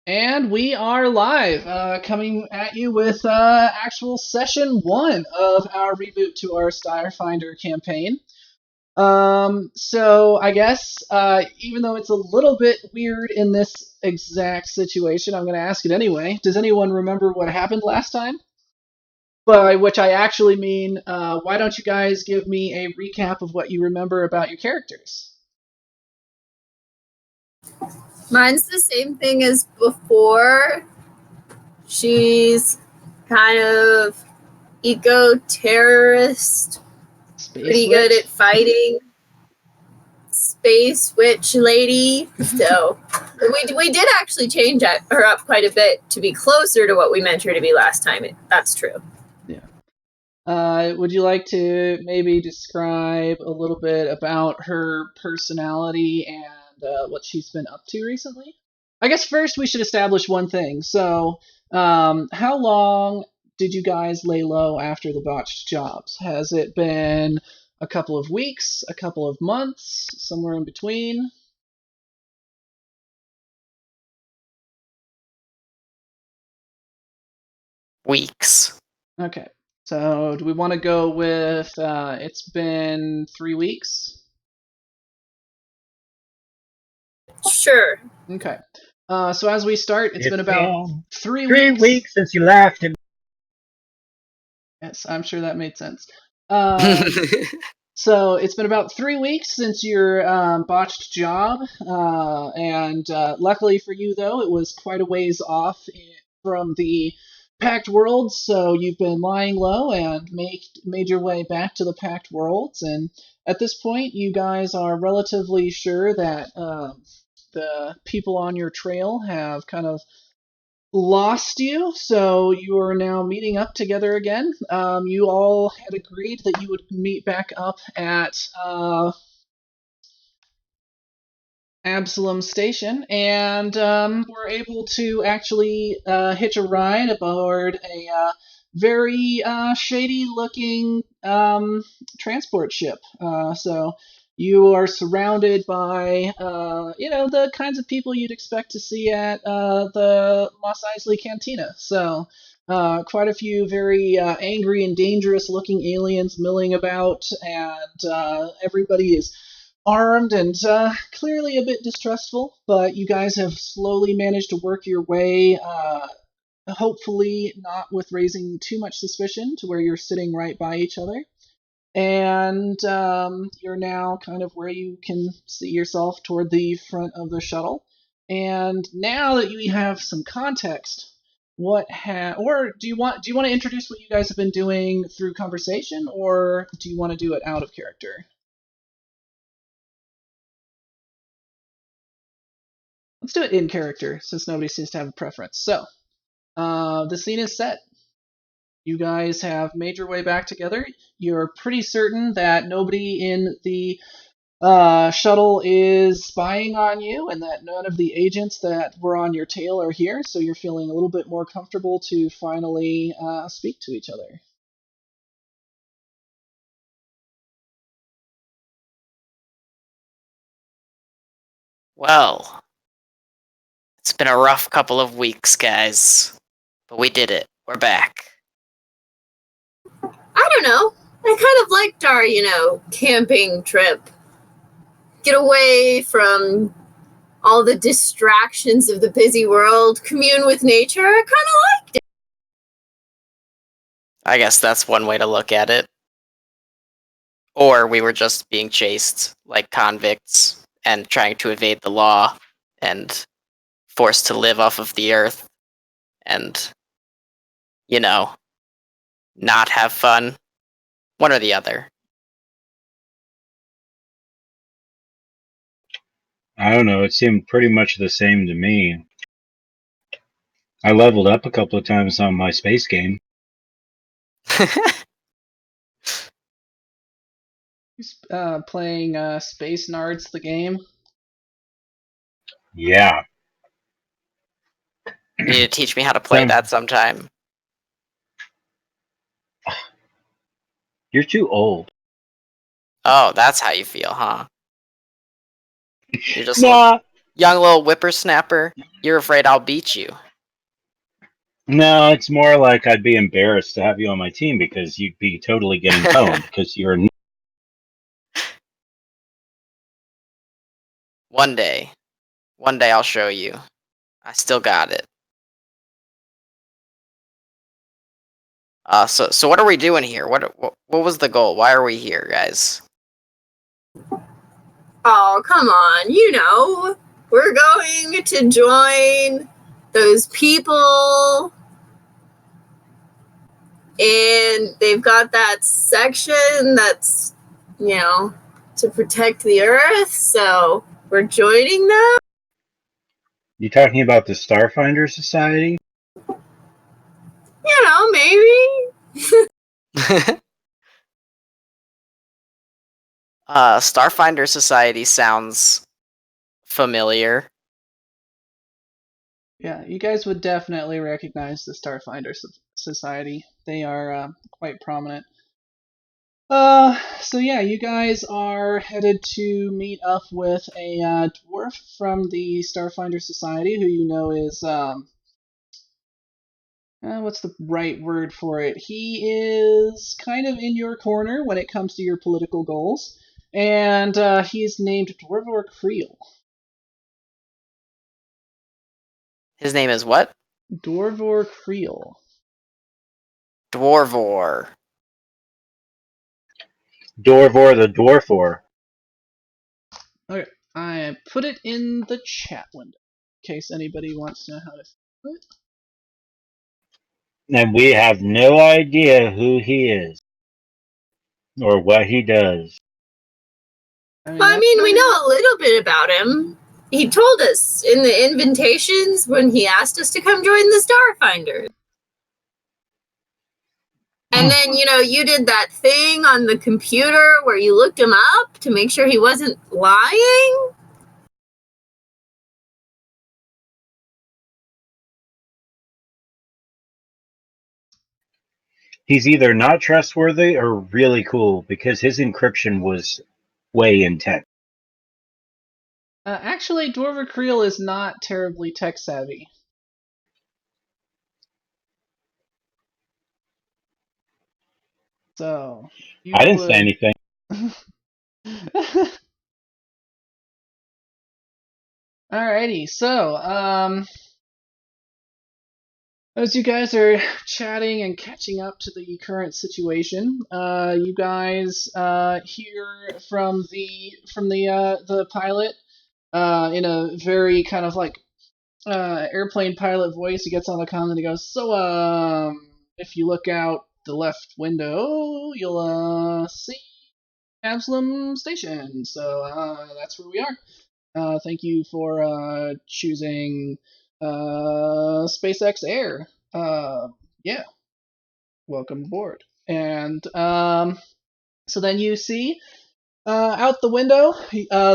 And we are live, coming at you with actual session one of our reboot to our Starfinder campaign. So I guess, even though it's a little bit weird in this exact situation, I'm going to ask it anyway. Does anyone remember what happened last time? By which I actually mean, why don't you guys give me a recap of what you remember about your characters? Mine's the same thing as before. She's kind of eco-terrorist, Space pretty good Witch? at fighting, space witch lady. So we did actually change her up quite a bit to be closer to what we meant her to be last time. That's true. Yeah. Would you like to maybe describe a little bit about her personality and what she's been up to recently? I guess first we should establish one thing. So, how long did you guys lay low after the botched jobs? Has it been a couple of weeks, a couple of months, somewhere in between? Weeks. Okay. So, do we want to go with it's been 3 weeks? Sure. Okay. So as we start, it's been about 3 3 weeks. weeks since you laughed at me. Yes, I'm sure that made sense. So it's been about 3 weeks since your botched job, and luckily for you, though, it was quite a ways off from the packed worlds. So you've been lying low and made your way back to the packed worlds. And at this point, you guys are relatively sure that the people on your trail have kind of lost you, so you are now meeting up together again. You all had agreed that you would meet back up at Absalom Station, and were able to actually hitch a ride aboard a very shady looking transport ship. So you are surrounded by, the kinds of people you'd expect to see at the Mos Eisley Cantina. So quite a few very angry and dangerous looking aliens milling about, and everybody is armed and clearly a bit distrustful, but you guys have slowly managed to work your way, hopefully not with raising too much suspicion to where you're sitting right by each other. And you're now kind of where you can see yourself toward the front of the shuttle. And now that you have some context, or do you want to introduce what you guys have been doing through conversation, or do you want to do it out of character? Let's do it in character, since nobody seems to have a preference. So, the scene is set. You guys have made your way back together. You're pretty certain that nobody in the shuttle is spying on you, and that none of the agents that were on your tail are here, so you're feeling a little bit more comfortable to finally speak to each other. Well, it's been a rough couple of weeks, guys. But we did it. We're back. I don't know. I kind of liked our, camping trip. Get away from all the distractions of the busy world, commune with nature. I kind of liked it. I guess that's one way to look at it. Or we were just being chased like convicts and trying to evade the law and forced to live off of the earth and, not have fun. One or the other. I don't know, it seemed pretty much the same to me. I leveled up a couple of times on my space game. Playing Space Nards, the game. Yeah. You need to teach me how to play that sometime. You're too old. Oh, that's how you feel, huh? You Young little whippersnapper, you're afraid I'll beat you. No, it's more like I'd be embarrassed to have you on my team because you'd be totally getting pwned because you're. One day I'll show you. I still got it. So what are we doing here? What was the goal? Why are we here, guys? Oh, come on. You know, we're going to join those people. And they've got that section that's, you know, to protect the Earth. So we're joining them. You talking about the Starfinder Society? You know, maybe. Starfinder Society sounds familiar. Yeah, you guys would definitely recognize the Starfinder Society. They are quite prominent. So yeah, you guys are headed to meet up with a dwarf from the Starfinder Society, who you know is what's the right word for it? He is kind of in your corner when it comes to your political goals, and he's named Dwarvor Creel. His name is what? Dwarvor Creel. Dwarvor. Dorvor the Dwarfor. Okay, I put it in the chat window in case anybody wants to know how to spell it. And we have no idea who he is or what he does. I mean, we know a little bit about him. He told us in the invitations when he asked us to come join the Starfinder. And then, you know, you did that thing on the computer where you looked him up to make sure he wasn't lying. He's either not trustworthy or really cool because his encryption was way intense. Actually, Dwarver Creel is not terribly tech savvy. So you I didn't would... say anything. Alrighty, so as you guys are chatting and catching up to the current situation, you guys hear from the pilot in a very kind of like airplane pilot voice. He gets on the comm and he goes, "So, if you look out the left window, you'll see Absalom Station. So that's where we are. Thank you for choosing SpaceX Air. Yeah, welcome aboard." And so then you see out the window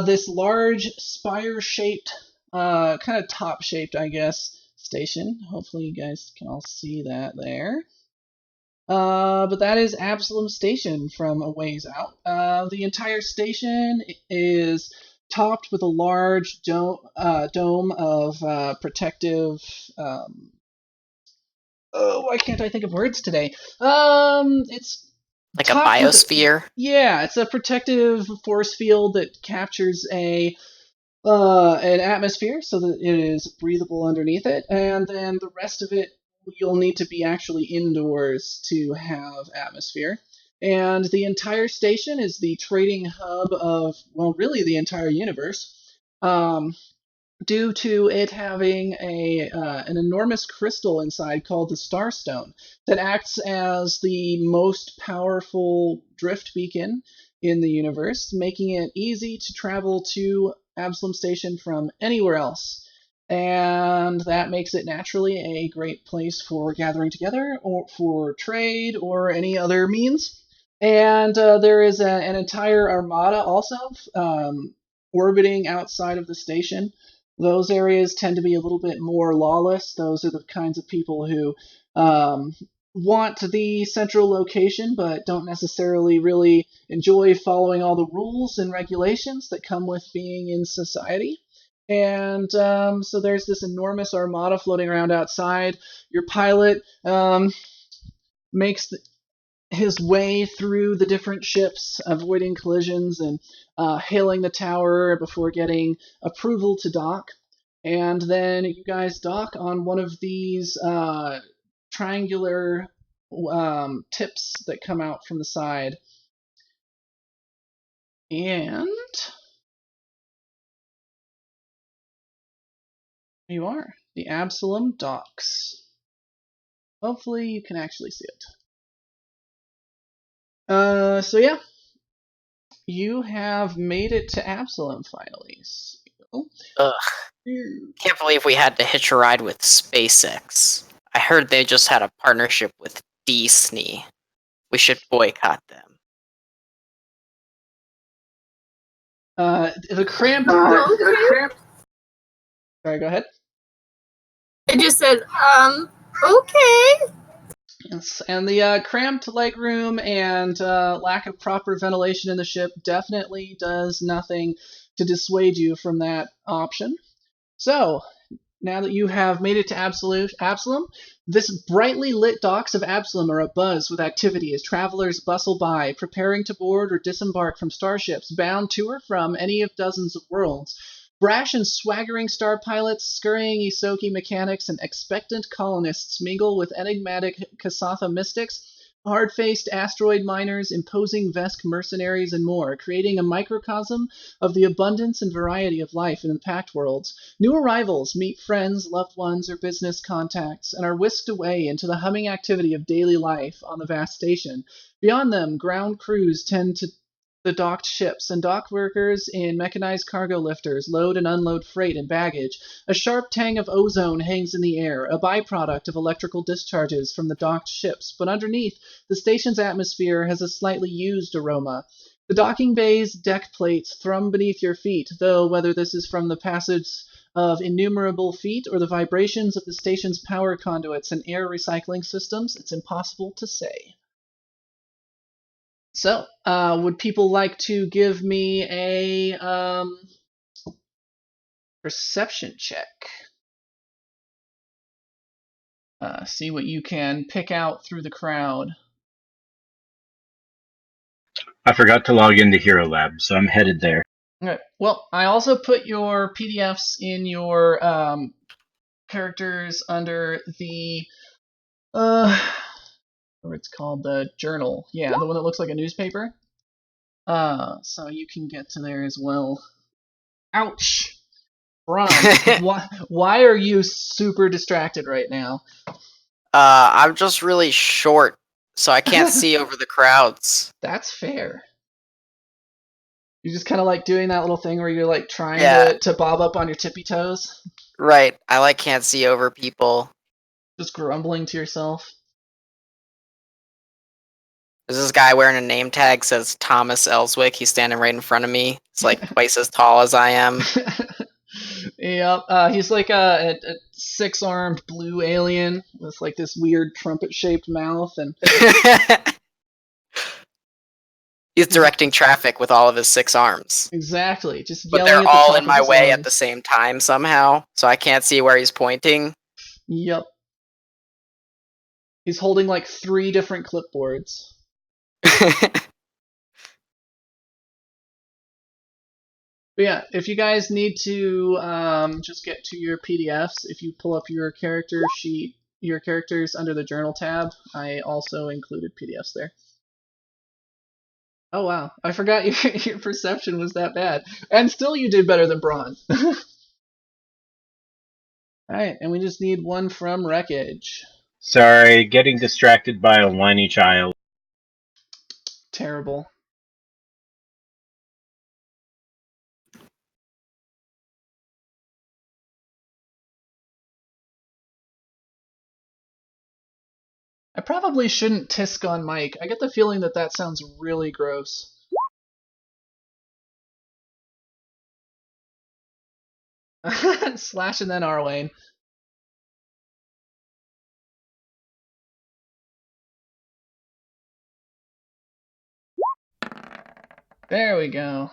this large spire-shaped, kind of top-shaped, I guess, station. Hopefully you guys can all see that there. But that is Absalom Station from a ways out. The entire station is topped with a large dome of protective. Why can't I think of words today? It's Like a topped with biosphere? yeah, it's a protective force field that captures an atmosphere so that it is breathable underneath it, and then the rest of it you'll need to be actually indoors to have atmosphere. And the entire station is the trading hub of, well, really the entire universe. Due to it having an enormous crystal inside called the Starstone that acts as the most powerful drift beacon in the universe, making it easy to travel to Absalom Station from anywhere else. And that makes it naturally a great place for gathering together or for trade or any other means. And there is an entire armada also orbiting outside of the station. Those areas tend to be a little bit more lawless. Those are the kinds of people who want the central location but don't necessarily really enjoy following all the rules and regulations that come with being in society. And so there's this enormous armada floating around outside. Your pilot makes his way through the different ships, avoiding collisions and hailing the tower before getting approval to dock. And then you guys dock on one of these triangular tips that come out from the side. And you are. The Absalom docks. Hopefully you can actually see it. So yeah, you have made it to Absalom finally. So, Ugh. Can't believe we had to hitch a ride with SpaceX. I heard they just had a partnership with Disney. We should boycott them. the cramped. Sorry, go ahead. I just said, okay. Yes, and the cramped legroom and lack of proper ventilation in the ship definitely does nothing to dissuade you from that option. So, now that you have made it to Absalom, this brightly lit docks of Absalom are abuzz with activity as travelers bustle by, preparing to board or disembark from starships bound to or from any of dozens of worlds. Brash and swaggering star pilots, scurrying Isoki mechanics, and expectant colonists mingle with enigmatic Kasatha mystics, hard-faced asteroid miners, imposing Vesk mercenaries, and more, creating a microcosm of the abundance and variety of life in the Pact worlds. New arrivals meet friends, loved ones, or business contacts, and are whisked away into the humming activity of daily life on the vast station. Beyond them, ground crews tend to the docked ships, and dock workers in mechanized cargo lifters load and unload freight and baggage. A sharp tang of ozone hangs in the air, a byproduct of electrical discharges from the docked ships, but underneath, the station's atmosphere has a slightly used aroma. The docking bay's deck plates thrum beneath your feet, though whether this is from the passage of innumerable feet or the vibrations of the station's power conduits and air recycling systems, it's impossible to say. So, would people like to give me a perception check? See what you can pick out through the crowd. I forgot to log into Hero Lab, so I'm headed there. Alright. Well, I also put your PDFs in your characters under the what it's called, the journal. Yeah, the one that looks like a newspaper. So you can get to there as well. Ouch! Bron, why are you super distracted right now? I'm just really short, so I can't see over the crowds. That's fair. You're just kind of like doing that little thing where you're like trying Yeah. to bob up on your tippy toes, Right, I can't see over people. just grumbling to yourself. There's this guy wearing a name tag says Thomas Elswick. He's standing right in front of me. It's like twice as tall as I am. Yep. He's like a six-armed blue alien with like this weird trumpet-shaped mouth, and He's directing traffic with all of his 6 arms. exactly, just But yelling they're at the all top in of my his way at lungs. the same time somehow, so I can't see where he's pointing. Yep. He's holding like 3 different clipboards. But yeah, if you guys need to just get to your PDFs, if you pull up your character sheet, your characters under the journal tab, I also included PDFs there. Oh wow, I forgot your perception was that bad. And still you did better than Braun. Alright, and we just need one from Wreckage. Sorry, getting distracted by a whiny child. Terrible. I probably shouldn't tisk on Mike. I get the feeling that that sounds really gross. Slash and then Arwayne. There we go.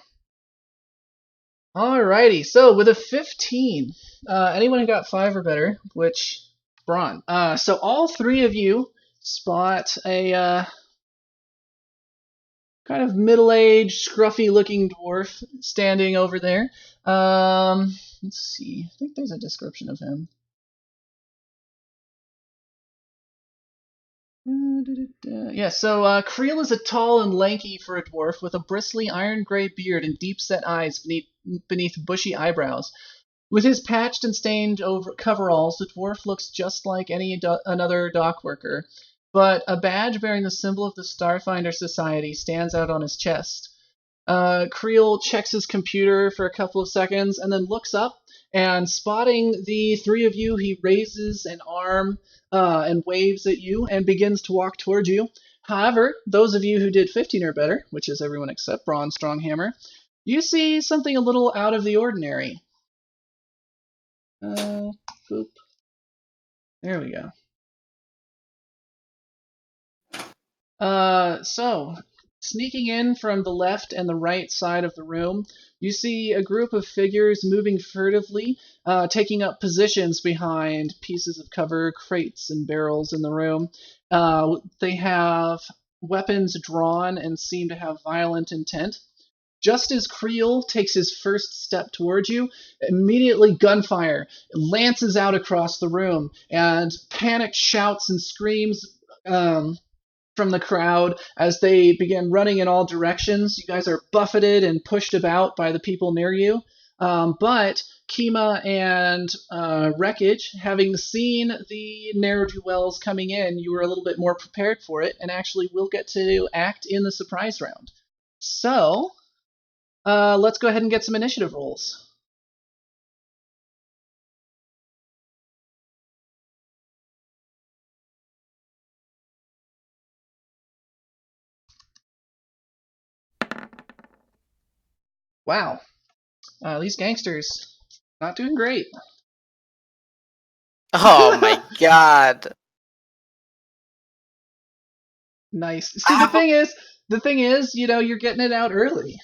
Alrighty, so with a 15, anyone who got 5 or better, which, Braun. So all three of you spot a kind of middle-aged, scruffy-looking dwarf standing over there. Let's see, I think there's a description of him. Yeah, so Creel is a tall and lanky for a dwarf with a bristly iron-gray beard and deep-set eyes beneath bushy eyebrows. With his patched and stained coveralls, the dwarf looks just like another dock worker, but a badge bearing the symbol of the Starfinder Society stands out on his chest. Creel checks his computer for a couple of seconds and then looks up, and spotting the three of you, he raises an arm and waves at you and begins to walk towards you. However, those of you who did 15 or better, which is everyone except Braun Stronghammer, you see something a little out of the ordinary. Boop. There we go. So, sneaking in from the left and the right side of the room, you see a group of figures moving furtively, taking up positions behind pieces of cover, crates, and barrels in the room. They have weapons drawn and seem to have violent intent. Just as Creel takes his first step towards you, immediately gunfire lances out across the room, and panicked shouts and screams from the crowd as they begin running in all directions. You guys are buffeted and pushed about by the people near you. But Kima and Wreckage, having seen the ne'er-do-wells coming in, you were a little bit more prepared for it and actually will get to act in the surprise round. So, let's go ahead and get some initiative rolls. Wow. These gangsters not doing great. Oh my god. Nice. See, the thing is, you know, you're getting it out early.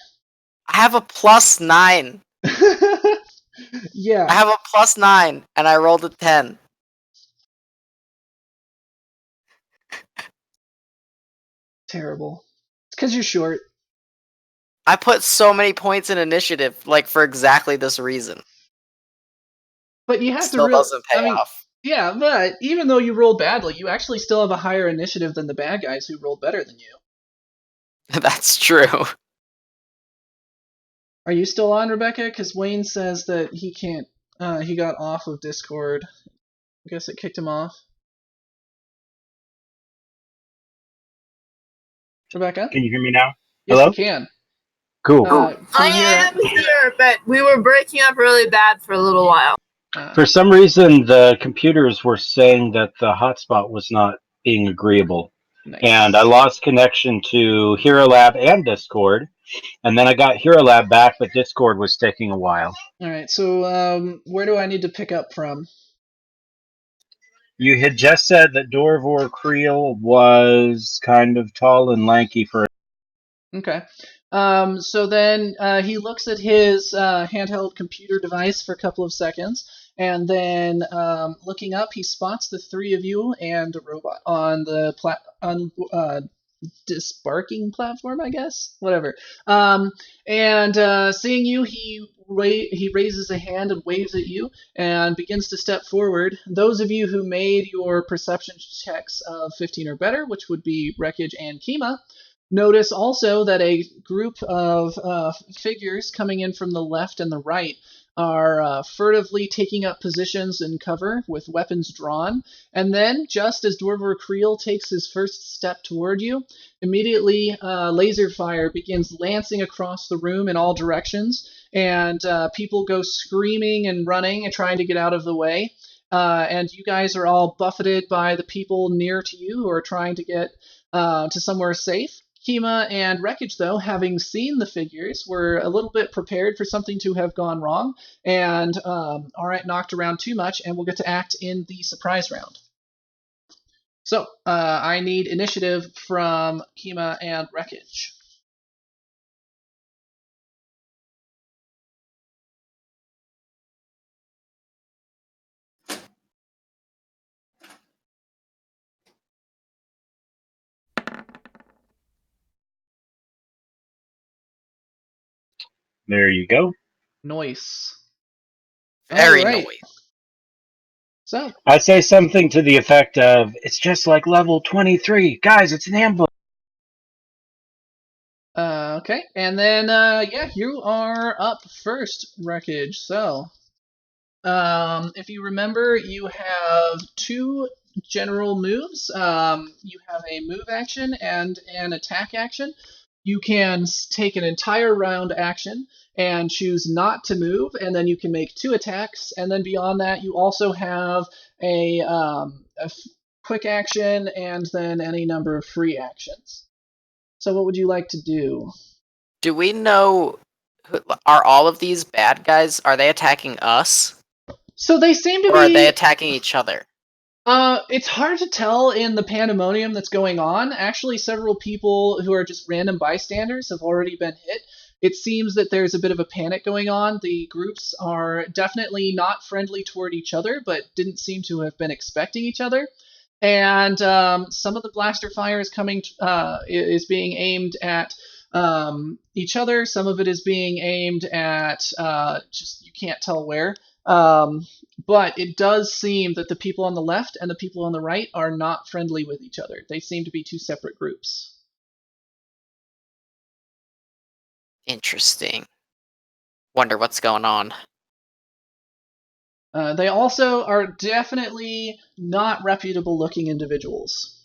I have a +9. Yeah. I have a +9, and I rolled a 10. Terrible. It's because you're short. I put so many points in initiative, like, for exactly this reason. But you have Still to doesn't pay I mean, off. yeah, but even though you rolled badly, you actually still have a higher initiative than the bad guys who rolled better than you. That's true. Are you still on, Rebecca? Because Wayne says that he can't. He got off of Discord. I guess it kicked him off. Rebecca? Can you hear me now? Yes, Hello? we can. Cool. Can I you hear? am here, but we were breaking up really bad for a little while. For some reason, the computers were saying that the hotspot was not being agreeable. Nice. And I lost connection to Hero Lab and Discord. And then I got Hero Lab back, but Discord was taking a while. All right. So, where do I need to pick up from? You had just said that Dorvor Creel was kind of tall and lanky for. Okay. So then he looks at his handheld computer device for a couple of seconds, and then looking up, he spots the three of you and a robot on the disbarking platform, I guess. Whatever. And seeing you, he raises a hand and waves at you and begins to step forward. Those of you who made your perception checks of 15 or better, which would be Wreckage and Kima, notice also that a group of figures coming in from the left and the right are furtively taking up positions in cover with weapons drawn. And then, just as Dwarver Creel takes his first step toward you, immediately laser fire begins lancing across the room in all directions, and people go screaming and running and trying to get out of the way. And you guys are all buffeted by the people near to you who are trying to get to somewhere safe. Kima and Wreckage, though, having seen the figures, were a little bit prepared for something to have gone wrong and aren't knocked around too much, and will get to act in the surprise round. So, I need initiative from Kima and Wreckage. There you go. Noise. Very Alright. noisy. So, I say something to the effect of, "It's just like level 23. Guys, it's an ambush." okay. And then, yeah, you are up first, Wreckage. So, if you remember, you have two general moves. You have a move action and an attack action. You can take an entire round action and choose not to move, and then you can make two attacks. And then beyond that, you also have a quick action and then any number of free actions. So, what would you like to do? Do we know? Are all of these bad guys? Are they attacking us, So they seem to or are they be. attacking each other? It's hard to tell in the pandemonium that's going on. Actually, several people who are just random bystanders have already been hit. It seems that there's a bit of a panic going on. The groups are definitely not friendly toward each other, but didn't seem to have been expecting each other. And some of the blaster fire is is being aimed at each other. Some of it is being aimed at just you can't tell where. But it does seem that the people on the left and the people on the right are not friendly with each other. They seem to be two separate groups. Interesting. Wonder what's going on. They also are definitely not reputable looking individuals,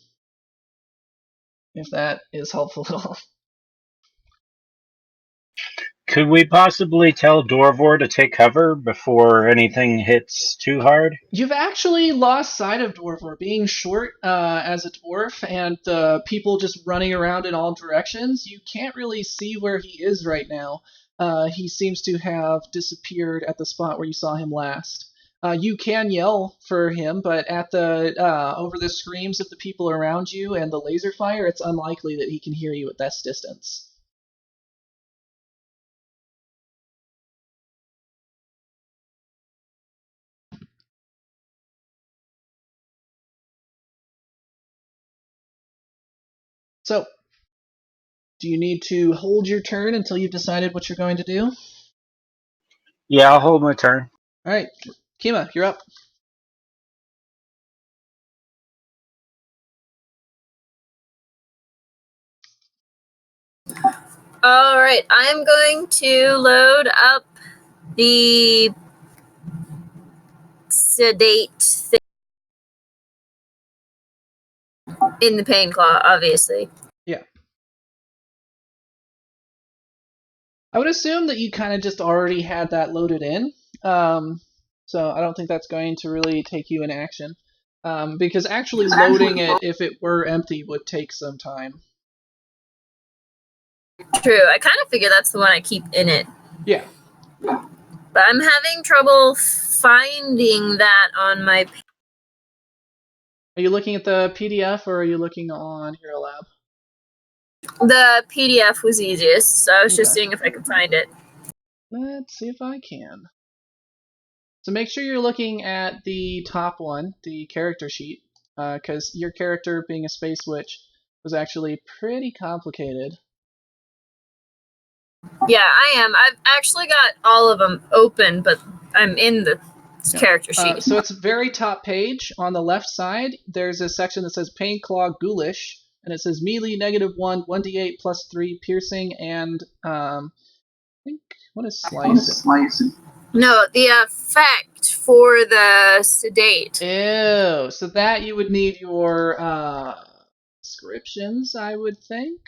if that is helpful at all. Could we possibly tell Dorvor to take cover before anything hits too hard? You've actually lost sight of Dwarfor. Being short as a dwarf and people just running around in all directions, you can't really see where he is right now. He seems to have disappeared at the spot where you saw him last. You can yell for him, but at the over the screams of the people around you and the laser fire, it's unlikely that he can hear you at this distance. So, do you need to hold your turn until you've decided what you're going to do? Yeah, I'll hold my turn. All right, Kima, you're up. All right, I'm going to load up the sedate thing in the pain claw, obviously. Yeah. I would assume that you kind of just already had that loaded in. So I don't think that's going to really take you in action. Because actually loading it, if it were empty, would take some time. True, I kind of figure that's the one I keep in it. Yeah. But I'm having trouble finding that on my. Are you looking at the PDF or are you looking on Hero Lab? The PDF was easiest, so I was just Okay. seeing if I could find it. Let's see if I can. So make sure you're looking at the top one, the character sheet, because your character, being a space witch, was actually pretty complicated. Yeah, I am. I've actually got all of them open, but I'm in the character sheet. So it's very top page. On the left side, there's a section that says Pain Claw Ghoulish, and it says melee -1, 1d8 plus 3 piercing, and I think what is slicing? No, the effect for the sedate. Ew. So that you would need your descriptions, I would think.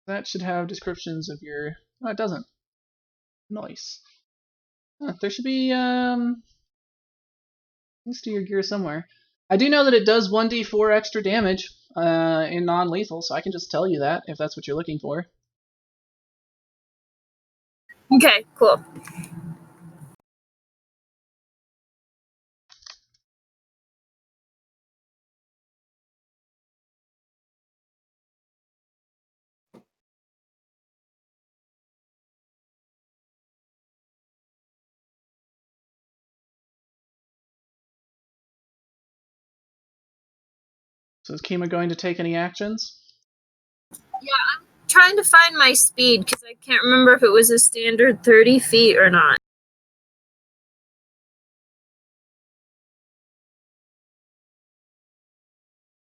That should have descriptions of your. Oh, it doesn't. Nice. Huh, there should be links to your gear somewhere. I do know that it does 1d4 extra damage in non-lethal, so I can just tell you that if that's what you're looking for. Okay, cool. So is Kima going to take any actions? Yeah, trying to find my speed because I can't remember if it was a standard 30 feet or not.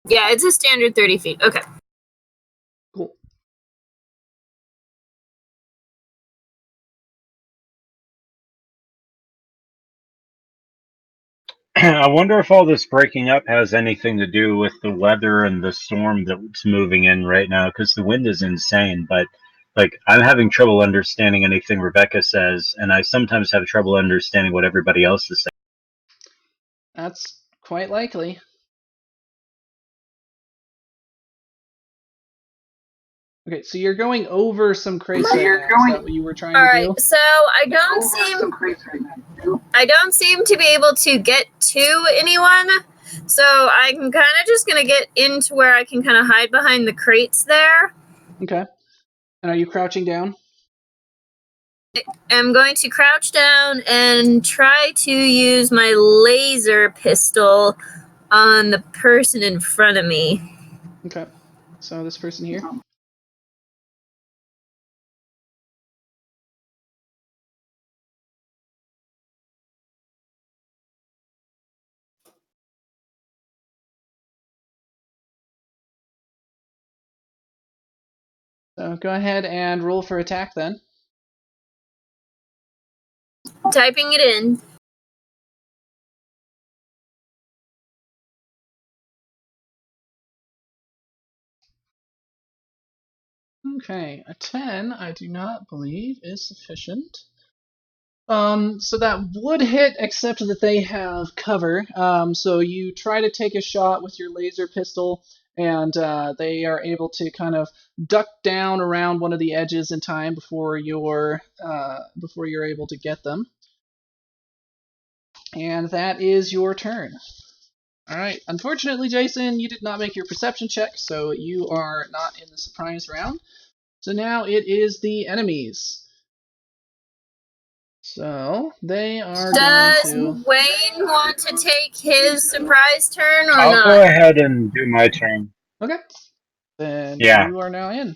Yeah, it's a standard 30 feet. Okay. Cool. I wonder if all this breaking up has anything to do with the weather and the storm that's moving in right now, because the wind is insane. But like, I'm having trouble understanding anything Rebecca says, and I sometimes have trouble understanding what everybody else is saying. That's quite likely. Okay, so you're going over some crates right now. Is that what you were trying to do? So I don't seem to be able to get to anyone. So I'm kind of just gonna get into where I can kind of hide behind the crates there. Okay. And are you crouching down? I'm going to crouch down and try to use my laser pistol on the person in front of me. Okay. So this person here. So go ahead and roll for attack then. Typing it in. Okay, a 10 I do not believe is sufficient. So that would hit, except that they have cover. So you try to take a shot with your laser pistol, and they are able to kind of duck down around one of the edges in time before you're able to get them. And that is your turn. All right. Unfortunately, Jason, you did not make your perception check, so you are not in the surprise round. So now it is the enemies. So they are Does going to. Wayne want to take his surprise turn or I'll not? go ahead and do my turn. Okay. Then Yeah. you are now in.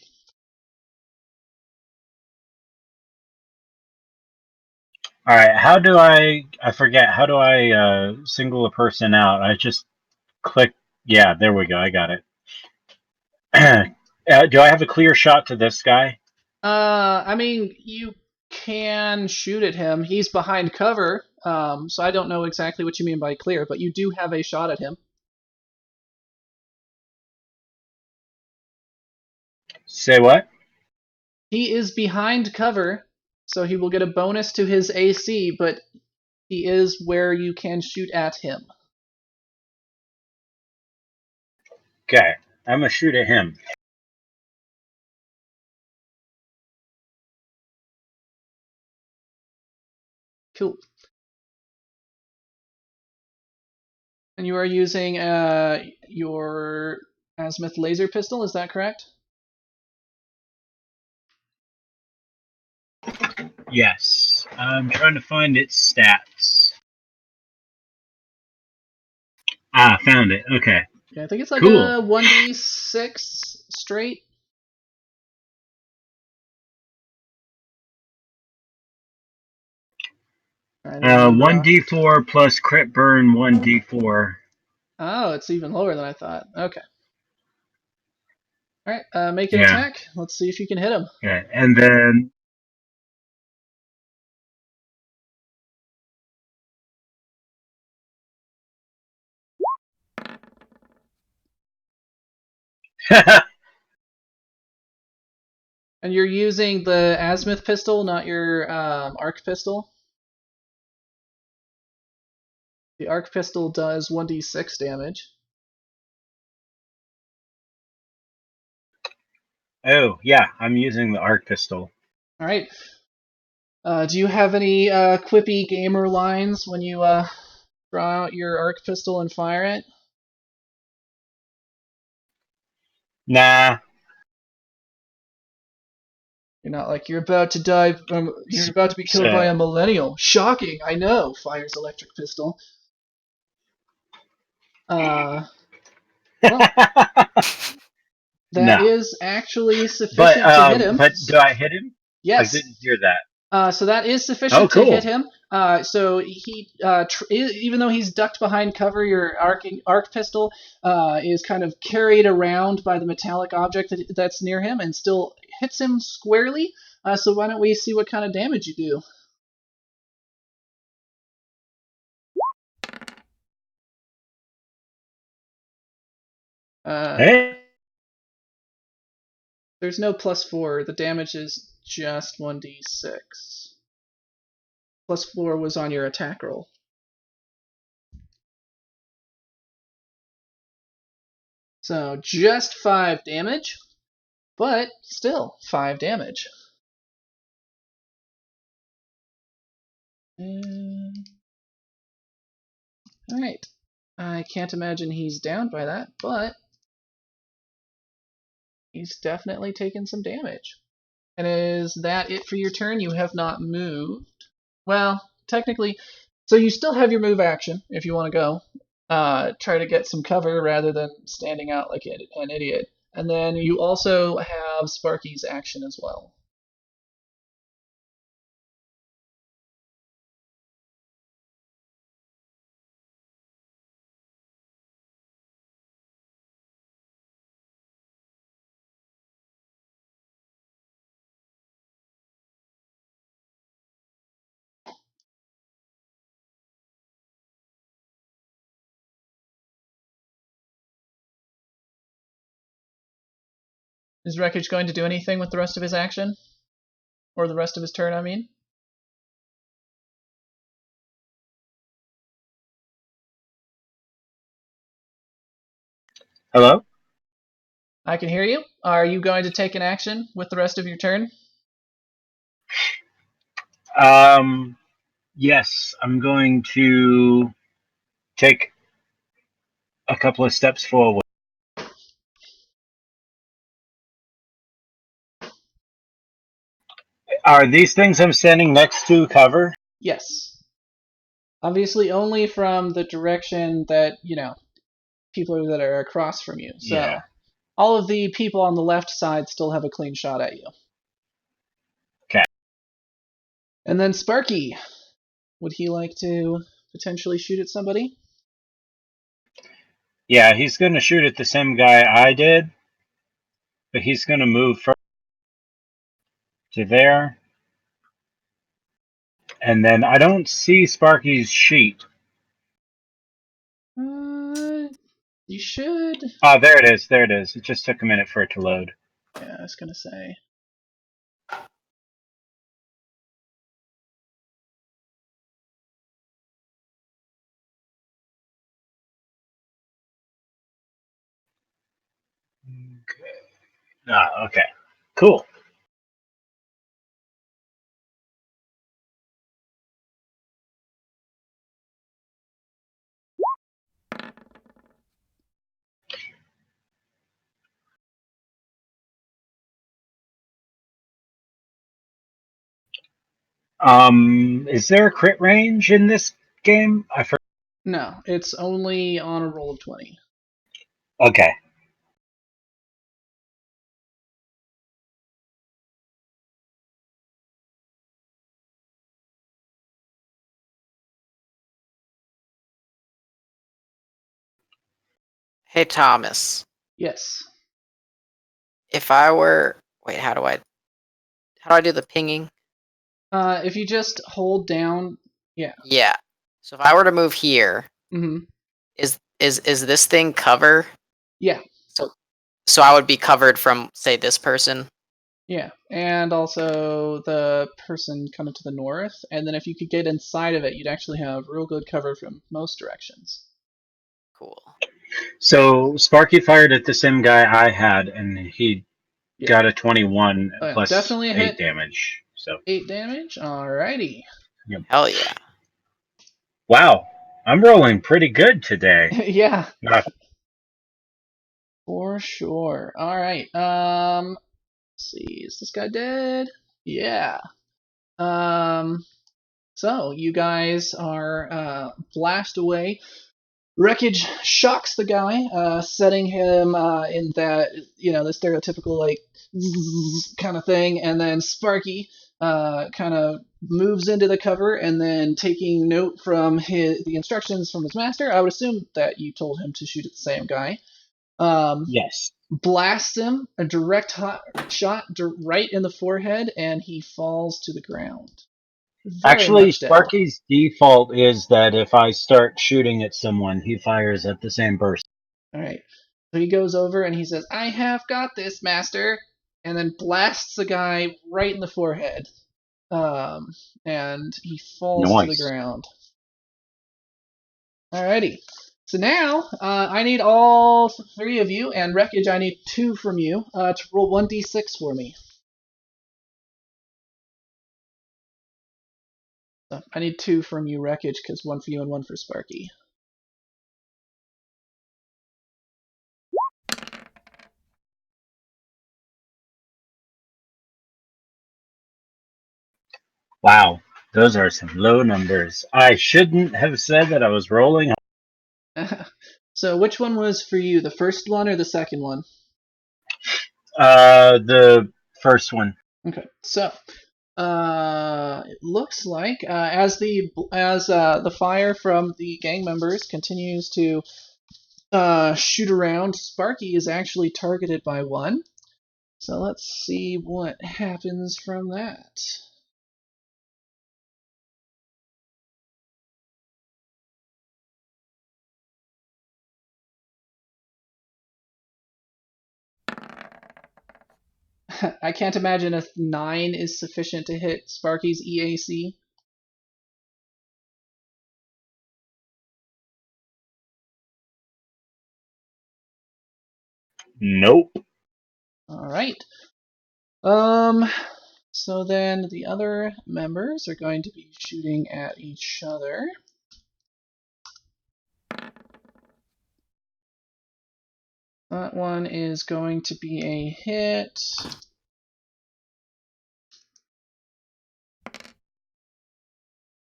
All right. How do I forget. How do I single a person out? I just click. Yeah, there we go. I got it. Do I have a clear shot to this guy? I mean, you can shoot at him. He's behind cover, so I don't know exactly what you mean by clear, but you do have a shot at him. Say what? He is behind cover, so he will get a bonus to his AC, but he is where you can shoot at him. Okay, I'm gonna shoot at him. Cool. And you are using your azimuth laser pistol, is that correct? Yes, I'm trying to find its stats. Ah, found it. Okay. Yeah, I think it's like Cool. a 1d6 straight. Right, 1d4 plus crit burn 1d4. Oh, it's even lower than I thought. Okay. All right, make an Yeah. attack. Let's see if you can hit him. Okay, and then. And you're using the azimuth pistol, not your arc pistol. The arc pistol does 1d6 damage. Oh, yeah, I'm using the arc pistol. All right. Do you have any quippy gamer lines when you draw out your arc pistol and fire it? Nah. You're not like, you're about to die. You're about to be killed by a millennial. Shocking, I know. Fires electric pistol. Well, That No. is actually sufficient to hit him. But do I hit him? I Yes. didn't hear that. So that is sufficient to cool. hit him. So he, even though he's ducked behind cover, your arc pistol is kind of carried around by the metallic object that's near him and still hits him squarely. So why don't we see what kind of damage you do? Hey. There's no +4. The damage is just 1d6. +4 was on your attack roll. So just 5 damage, but still 5 damage. Alright. I can't imagine he's down by that, but he's definitely taken some damage. And is that it for your turn? You have not moved. Well, technically, so you still have your move action if you want to go. Try to get some cover rather than standing out like an idiot. And then you also have Sparky's action as well. Is Wreckage going to do anything with the rest of his action? Or the rest of his turn, I mean? Hello? I can hear you. Are you going to take an action with the rest of your turn? Yes, I'm going to take a couple of steps forward. Are these things I'm standing next to cover? Yes. Obviously only from the direction that, people that are across from you. So Yeah. all of the people on the left side still have a clean shot at you. Okay. And then Sparky, would he like to potentially shoot at somebody? Yeah, he's going to shoot at the same guy I did, but he's going to move first to there. And then I don't see Sparky's sheet. You should. Oh, there it is. There it is. It just took a minute for it to load. Yeah, I was gonna say. Okay. Cool. Is there a crit range in this game? I forgot. No, it's only on a roll of 20. Okay. Hey Thomas, Yes. if I were wait, how do I do the pinging? If you just hold down, yeah. Yeah. So if I were to move here, Mm-hmm. is this thing cover? Yeah. So I would be covered from, say, this person. Yeah, and also the person coming to the north, and then if you could get inside of it, you'd actually have real good cover from most directions. Cool. So Sparky fired at the same guy I had, and he got a 21 plus definitely a 8 hit. damage. So 8 damage? Alrighty. Yep. Hell yeah. Wow, I'm rolling pretty good today. Yeah. Not For sure. Alright, let's see, is this guy dead? Yeah. So you guys are blast away. Wreckage shocks the guy, setting him in that, the stereotypical like kind of thing, and then Sparky kind of moves into the cover, and then taking note from the instructions from his master, I would assume that you told him to shoot at the same guy. Yes. Blasts him a direct shot right in the forehead, and he falls to the ground. Very Actually, much dead. Sparky's default is that if I start shooting at someone, he fires at the same person. All right. So he goes over and he says, "I have got this, master," and then blasts the guy right in the forehead. And he falls to the Nice. ground. Alrighty. So now, I need all 3 of you, and Wreckage, I need 2 from you to roll 1d6 for me. So I need 2 from you, Wreckage, because 1 for you and 1 for Sparky. Wow, those are some low numbers. I shouldn't have said that I was rolling. So which one was for you, the first one or the second one? The first one. Okay, so it looks like as the fire from the gang members continues to shoot around, Sparky is actually targeted by one. So let's see what happens from that. I can't imagine a 9 is sufficient to hit Sparky's EAC. Nope. All right. So then the other members are going to be shooting at each other. That one is going to be a hit.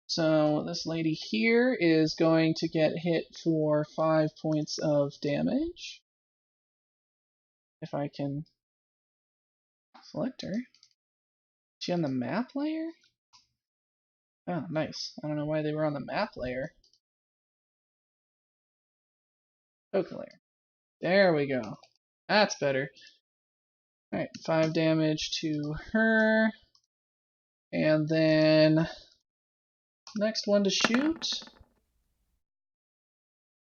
So this lady here is going to get hit for 5 points of damage. If I can select her. Is she on the map layer? Oh, nice. I don't know why they were on the map layer. Oak layer. There we go. That's better. Alright, 5 damage to her. And then next one to shoot.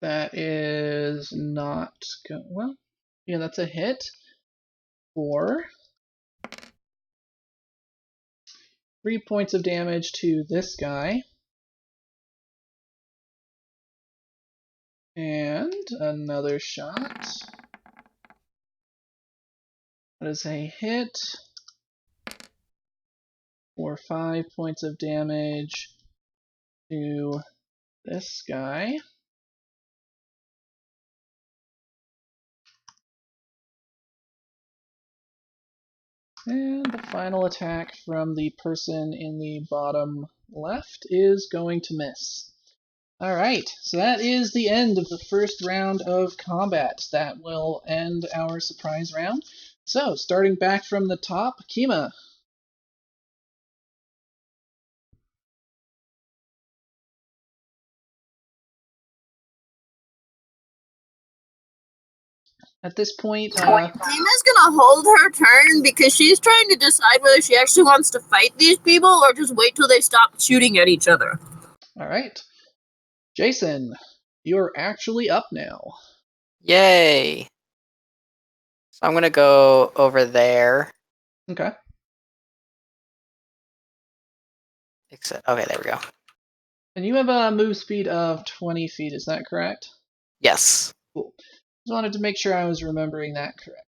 That is not good. Well, yeah, that's a hit for 3 points of damage to this guy. And another shot. That is a hit for 5 points of damage to this guy. And the final attack from the person in the bottom left is going to miss. Alright, so that is the end of the first round of combat. That will end our surprise round. So, starting back from the top, Kima. At this point, Dima's gonna hold her turn because she's trying to decide whether she actually wants to fight these people or just wait till they stop shooting at each other. Alright. Jason, you're actually up now. Yay! So I'm gonna go over there. Okay. Okay, there we go. And you have a move speed of 20 feet, is that correct? Yes. Cool. Just wanted to make sure I was remembering that correct.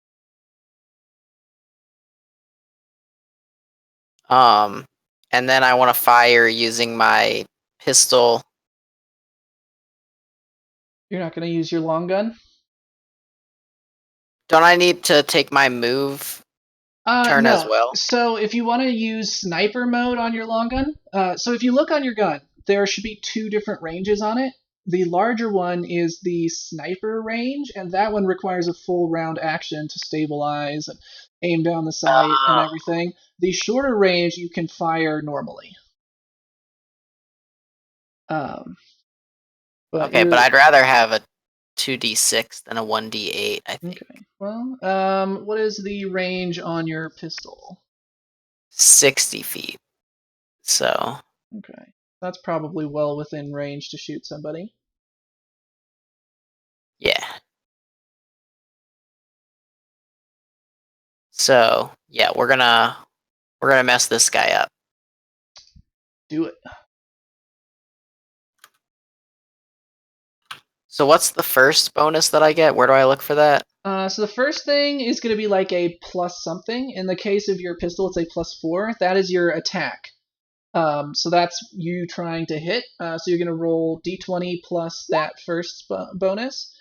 And then I want to fire using my pistol. You're not going to use your long gun? Don't I need to take my move turn no. as well? So if you want to use sniper mode on your long gun, so if you look on your gun, there should be 2 different ranges on it. The larger one is the sniper range, and that one requires a full round action to stabilize and aim down the sight and everything. The shorter range you can fire normally. But I'd rather have a 2d6 than a 1d8, I think. Okay. Well, what is the range on your pistol? 60 feet. So. Okay. That's probably well within range to shoot somebody. Yeah. So, yeah, we're gonna mess this guy up. Do it. So what's the first bonus that I get? Where do I look for that? So the first thing is going to be like a plus something. In the case of your pistol, it's a +4. That is your attack. So that's you trying to hit. So you're going to roll d20 plus that first bonus.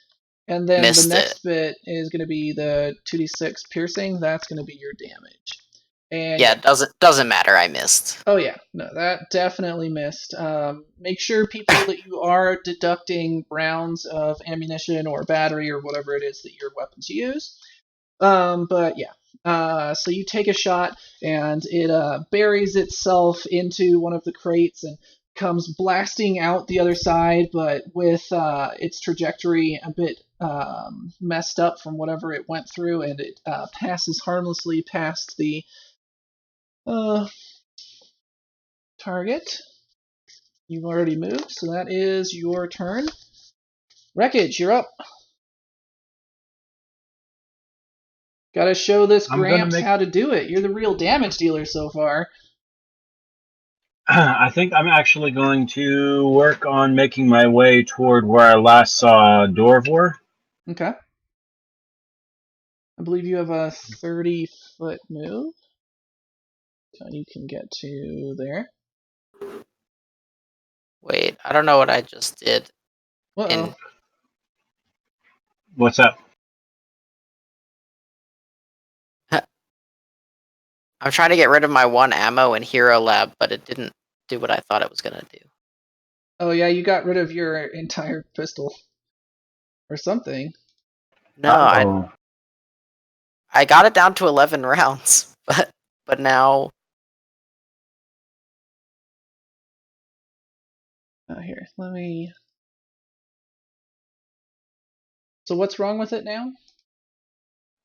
And then Missed the next it. bit is going to be the 2d6 piercing. That's going to be your damage. And yeah, doesn't matter. I missed. Oh yeah, no, that definitely missed. Make sure people that you are deducting rounds of ammunition or battery or whatever it is that your weapons use. But yeah, so you take a shot and it buries itself into one of the crates and comes blasting out the other side, but with its trajectory a bit messed up from whatever it went through, and it passes harmlessly past the target. You've already moved, so that is your turn. Wreckage, you're up. Gotta show this Gramps how to do it. You're the real damage dealer so far. I think I'm actually going to work on making my way toward where I last saw Dorvor. Okay. I believe you have a 30-foot move. So you can get to there. Wait, I don't know what I just did. Uh-oh. What's up? I'm trying to get rid of my 1 ammo in Hero Lab, but it didn't do what I thought it was gonna do. Oh yeah, you got rid of your entire pistol. Or something. No, I got it down to 11 rounds, but now... Here, let me... So what's wrong with it now?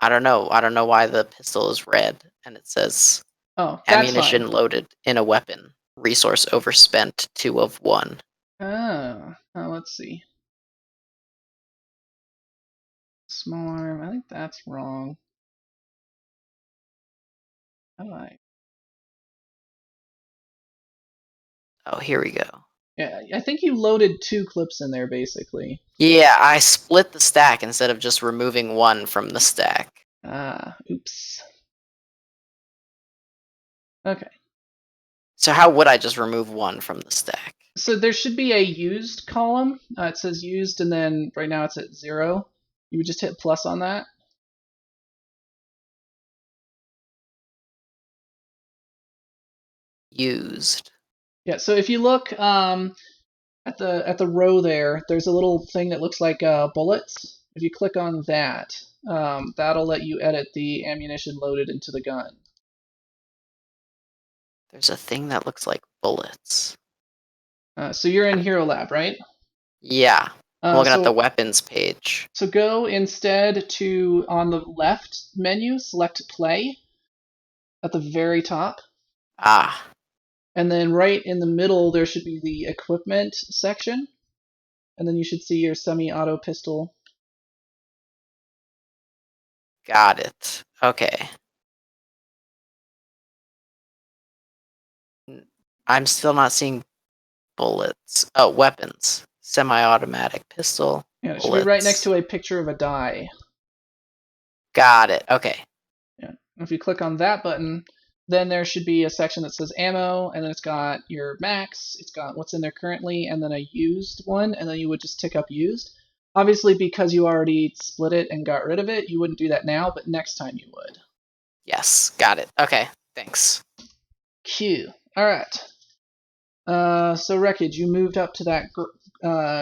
I don't know. I don't know why the pistol is red, and it says ammunition fine. loaded in a weapon. Resource overspent, 2 of 1. Let's see. Small arm, I think that's wrong. Alright. Oh, here we go. Yeah, I think you loaded 2 clips in there, basically. Yeah, I split the stack instead of just removing 1 from the stack. Oops. Okay. So how would I just remove 1 from the stack? So there should be a used column. It says used, and then right now it's at 0. You would just hit plus on that. Used. Yeah, so if you look at the row there, there's a little thing that looks like bullets. If you click on that, that'll let you edit the ammunition loaded into the gun. There's a thing that looks like bullets. So you're in Hero Lab, right? Yeah. I'm looking at the weapons page. So go instead to, on the left menu, select play at the very top. And then right in the middle, there should be the equipment section. And then you should see your semi-auto pistol. Got it. Okay. I'm still not seeing bullets. Oh, weapons. Semi-automatic pistol. Yeah, it should be right next to a picture of a die. Got it. Okay. Yeah. If you click on that button, then there should be a section that says ammo, and then it's got your max, it's got what's in there currently, and then a used one, and then you would just tick up used. Obviously, because you already split it and got rid of it, you wouldn't do that now, but next time you would. Yes, got it. Okay, thanks. Q. Alright. So Wreckage, you moved up to that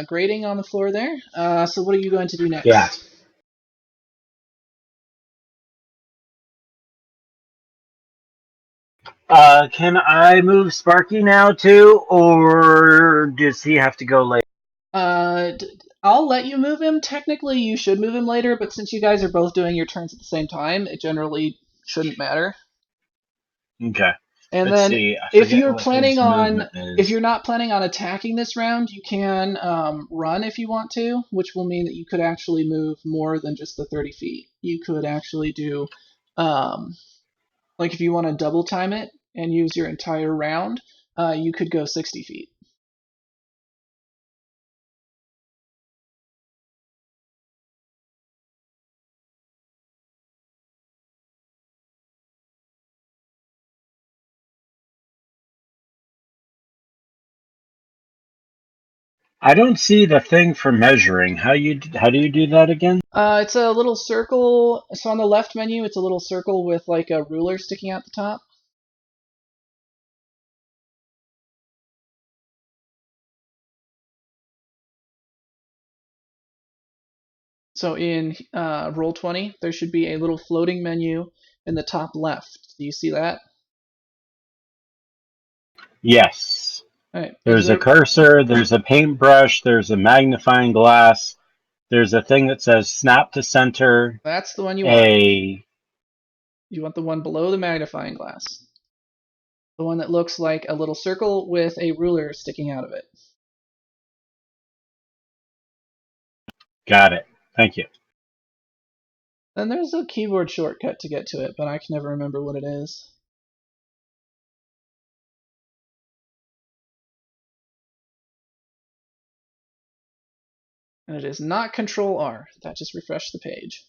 grating on the floor there. So what are you going to do next? Yeah. Can I move Sparky now too, or does he have to go later? I'll let you move him. Technically, you should move him later, but since you guys are both doing your turns at the same time, it generally shouldn't matter. Okay. And Let's then, see. I if forget you're what planning his on, movement if is. you're not planning on attacking this round, you can run if you want to, which will mean that you could actually move more than just the 30 feet. You could actually do, like if you want to double time it and use your entire round, you could go 60 feet. I don't see the thing for measuring. How do you do that again? It's a little circle. So on the left menu, it's a little circle with like a ruler sticking out the top. So in Roll20, there should be a little floating menu in the top left. Do you see that? Yes. All right. There's a cursor, there's a paintbrush, there's a magnifying glass, there's a thing that says snap to center, That's the one you want. a... You want the one below the magnifying glass. The one that looks like a little circle with a ruler sticking out of it. Got it. Thank you. Then there's a keyboard shortcut to get to it, but I can never remember what it is. And it is not Control R. That just refreshed the page.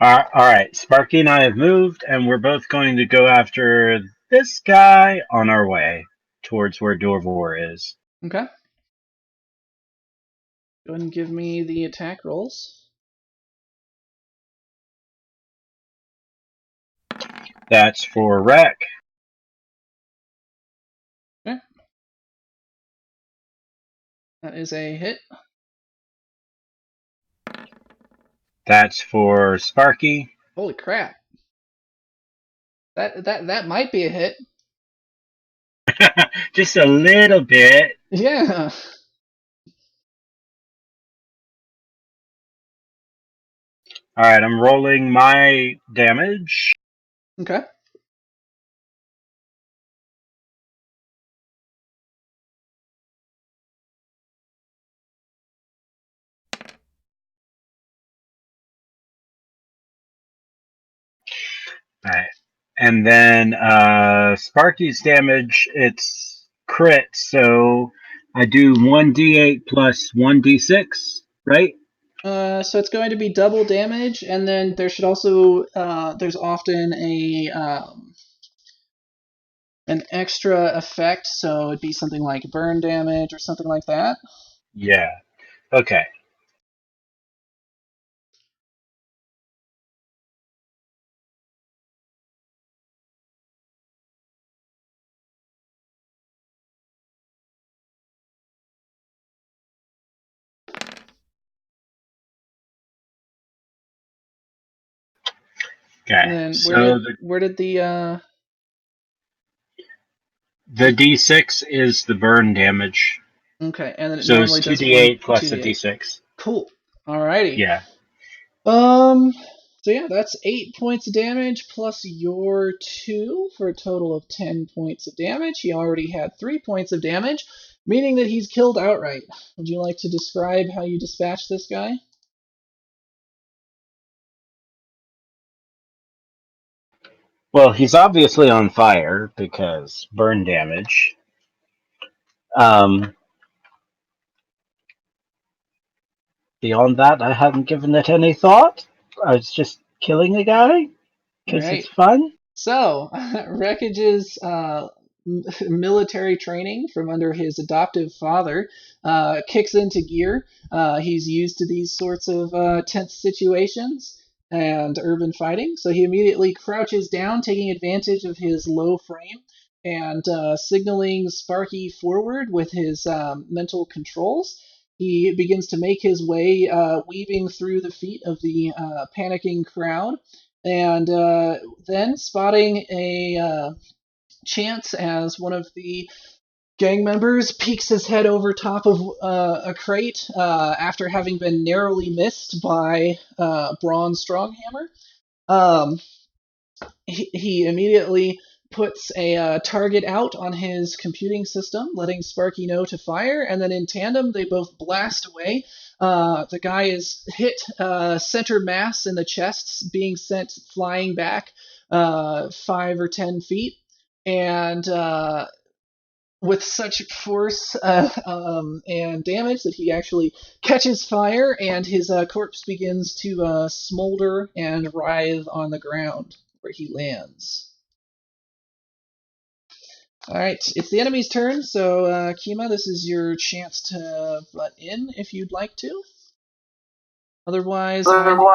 Alright, Sparky and I have moved, and we're both going to go after this guy on our way towards where Dorvor is. Okay. Go ahead and give me the attack rolls. That's for Wreck. Okay. That is a hit. That's for Sparky. Holy crap. That might be a hit. Just a little bit. Yeah. Alright, I'm rolling my damage. Okay. Alright. And then Sparky's damage, it's crit, so I do 1d8 plus 1d6, right? So it's going to be double damage, and then there should also there's often a an extra effect, so it'd be something like burn damage or something like that. Yeah. Okay. Okay. And then So where did the the d6 is the burn damage. okay, and then it So it's normally does one 2d8 plus a 2d8. d6. Cool. Alrighty. Yeah. So yeah, that's 8 points of damage plus your 2 for a total of 10 points of damage. He already had 3 points of damage, meaning that he's killed outright. Would you like to describe how you dispatch this guy? Well, he's obviously on fire because burn damage. Um, Beyond that, I haven't given it any thought. I was just killing a guy because Right. it's fun. So, Wreckage's military training from under his adoptive father kicks into gear. He's used to these sorts of tense situations, and urban fighting. So he immediately crouches down, taking advantage of his low frame and signaling Sparky forward with his mental controls. He begins to make his way, weaving through the feet of the panicking crowd, and then spotting a chance as one of the gang members peeks his head over top of a crate after having been narrowly missed by Braun Stronghammer. He immediately puts a target out on his computing system, letting Sparky know to fire, and then in tandem they both blast away. The guy is hit center mass in the chest, being sent flying back 5 or 10 feet, and with such force and damage that he actually catches fire, and his corpse begins to smolder and writhe on the ground where he lands. Alright, it's the enemy's turn, so Kima, this is your chance to butt in if you'd like to. Otherwise, sorry, go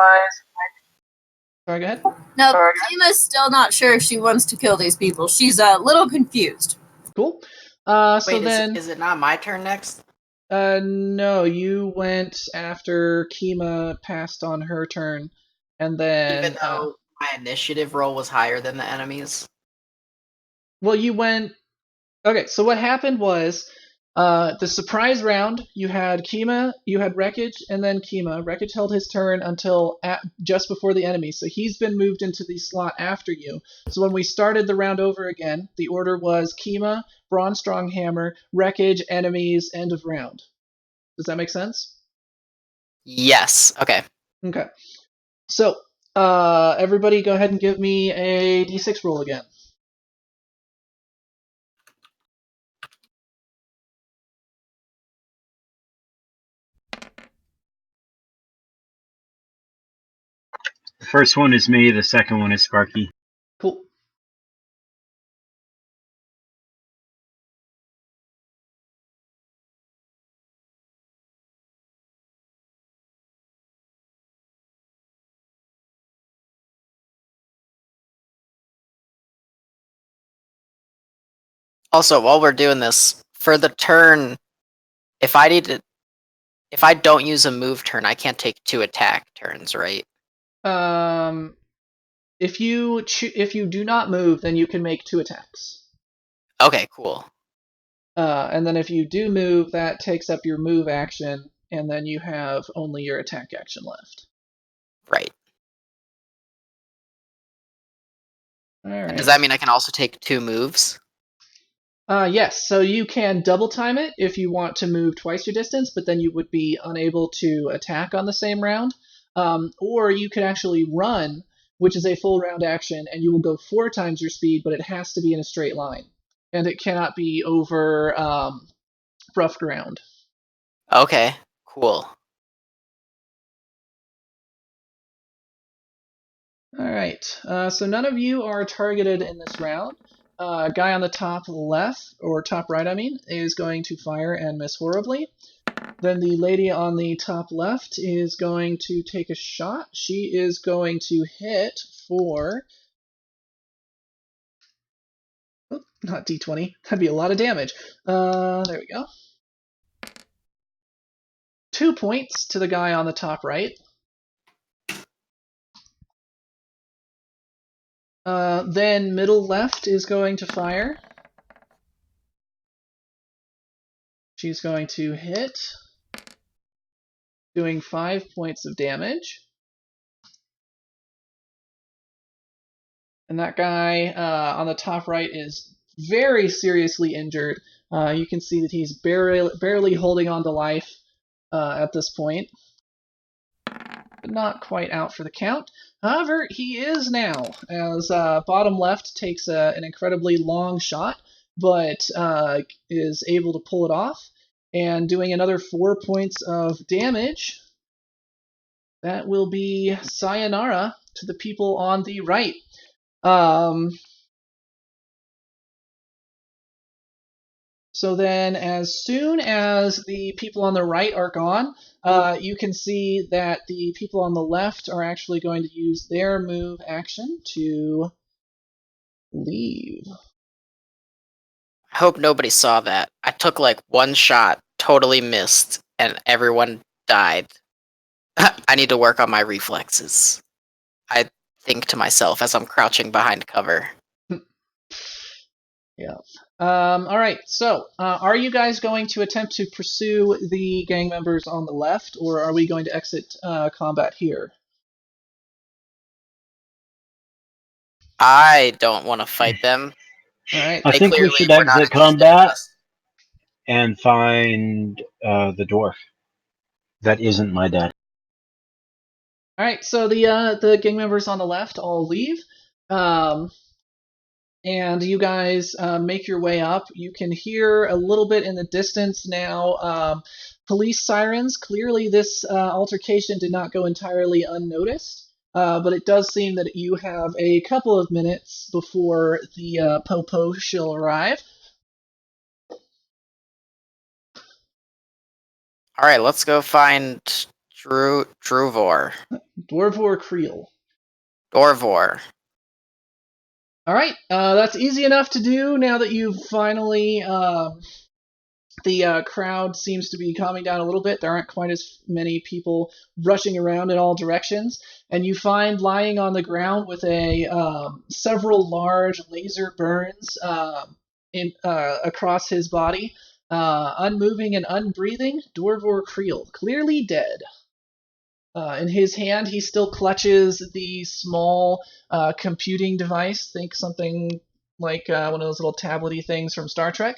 ahead. No, Kima's still not sure if she wants to kill these people. She's a little confused. Cool. Wait, is it not my turn next? No, you went after Kima passed on her turn, and then Even though my initiative roll was higher than the enemy's? well, you went. Okay, so what happened was the surprise round. You had Kima, you had Wreckage, and then Kima. Wreckage held his turn until just before the enemy, so he's been moved into the slot after you. So when we started the round over again, the order was Kima, Braun Stronghammer, Wreckage, enemies, end of round. Does that make sense? Yes. Okay. Okay. So everybody, go ahead and give me a d6 roll again. The first one is me, the second one is Sparky. Cool. Also, while we're doing this, for the turn, if I don't use a move turn, I can't take 2 attack turns, right? If you do not move, then you can make 2 attacks. Okay, cool. And then if you do move, that takes up your move action, and then you have only your attack action left. Right. All right. And does that mean I can also take 2 moves? Yes, so you can double time it if you want to move twice your distance, but then you would be unable to attack on the same round. Or you could actually run, which is a full round action, and you will go 4 times your speed, but it has to be in a straight line. And it cannot be over rough ground. Okay, cool. Alright, so none of you are targeted in this round. Guy on the top left, or top right, I mean, is going to fire and miss horribly. Then the lady on the top left is going to take a shot. She is going to hit for... Oh, not d20. That'd be a lot of damage. There we go. 2 points to the guy on the top right. Then middle left is going to fire. She's going to hit, doing 5 points of damage. And that guy on the top right is very seriously injured. You can see that he's barely holding on to life at this point. But not quite out for the count. However, he is now, as bottom left takes an incredibly long shot, but is able to pull it off, and doing another 4 points of damage. That will be sayonara to the people on the right. So then, as soon as the people on the right are gone, you can see that the people on the left are actually going to use their move action to leave. I hope nobody saw that. I took like one shot, totally missed, and everyone died. I need to work on my reflexes. I think to myself as I'm crouching behind cover. Yeah. All right. So, are you guys going to attempt to pursue the gang members on the left, or are we going to exit combat here? I don't want to fight them. All right. I They think we clearly should were not exit interested in combat us. and find the dwarf. That isn't my dad. All right. So the gang members on the left all leave. And you guys make your way up. You can hear a little bit in the distance now police sirens. Clearly, this altercation did not go entirely unnoticed, but it does seem that you have a couple of minutes before the Popo shall arrive. All right, let's go find Druvor. Dwarvor Creel. Dorvor. All right, that's easy enough to do now that you've finally. The crowd seems to be calming down a little bit. There aren't quite as many people rushing around in all directions, and you find lying on the ground with a several large laser burns across his body, unmoving and unbreathing, Dwarvor Creel, clearly dead. In his hand, he still clutches the small computing device. Think something like one of those little tablety things from Star Trek.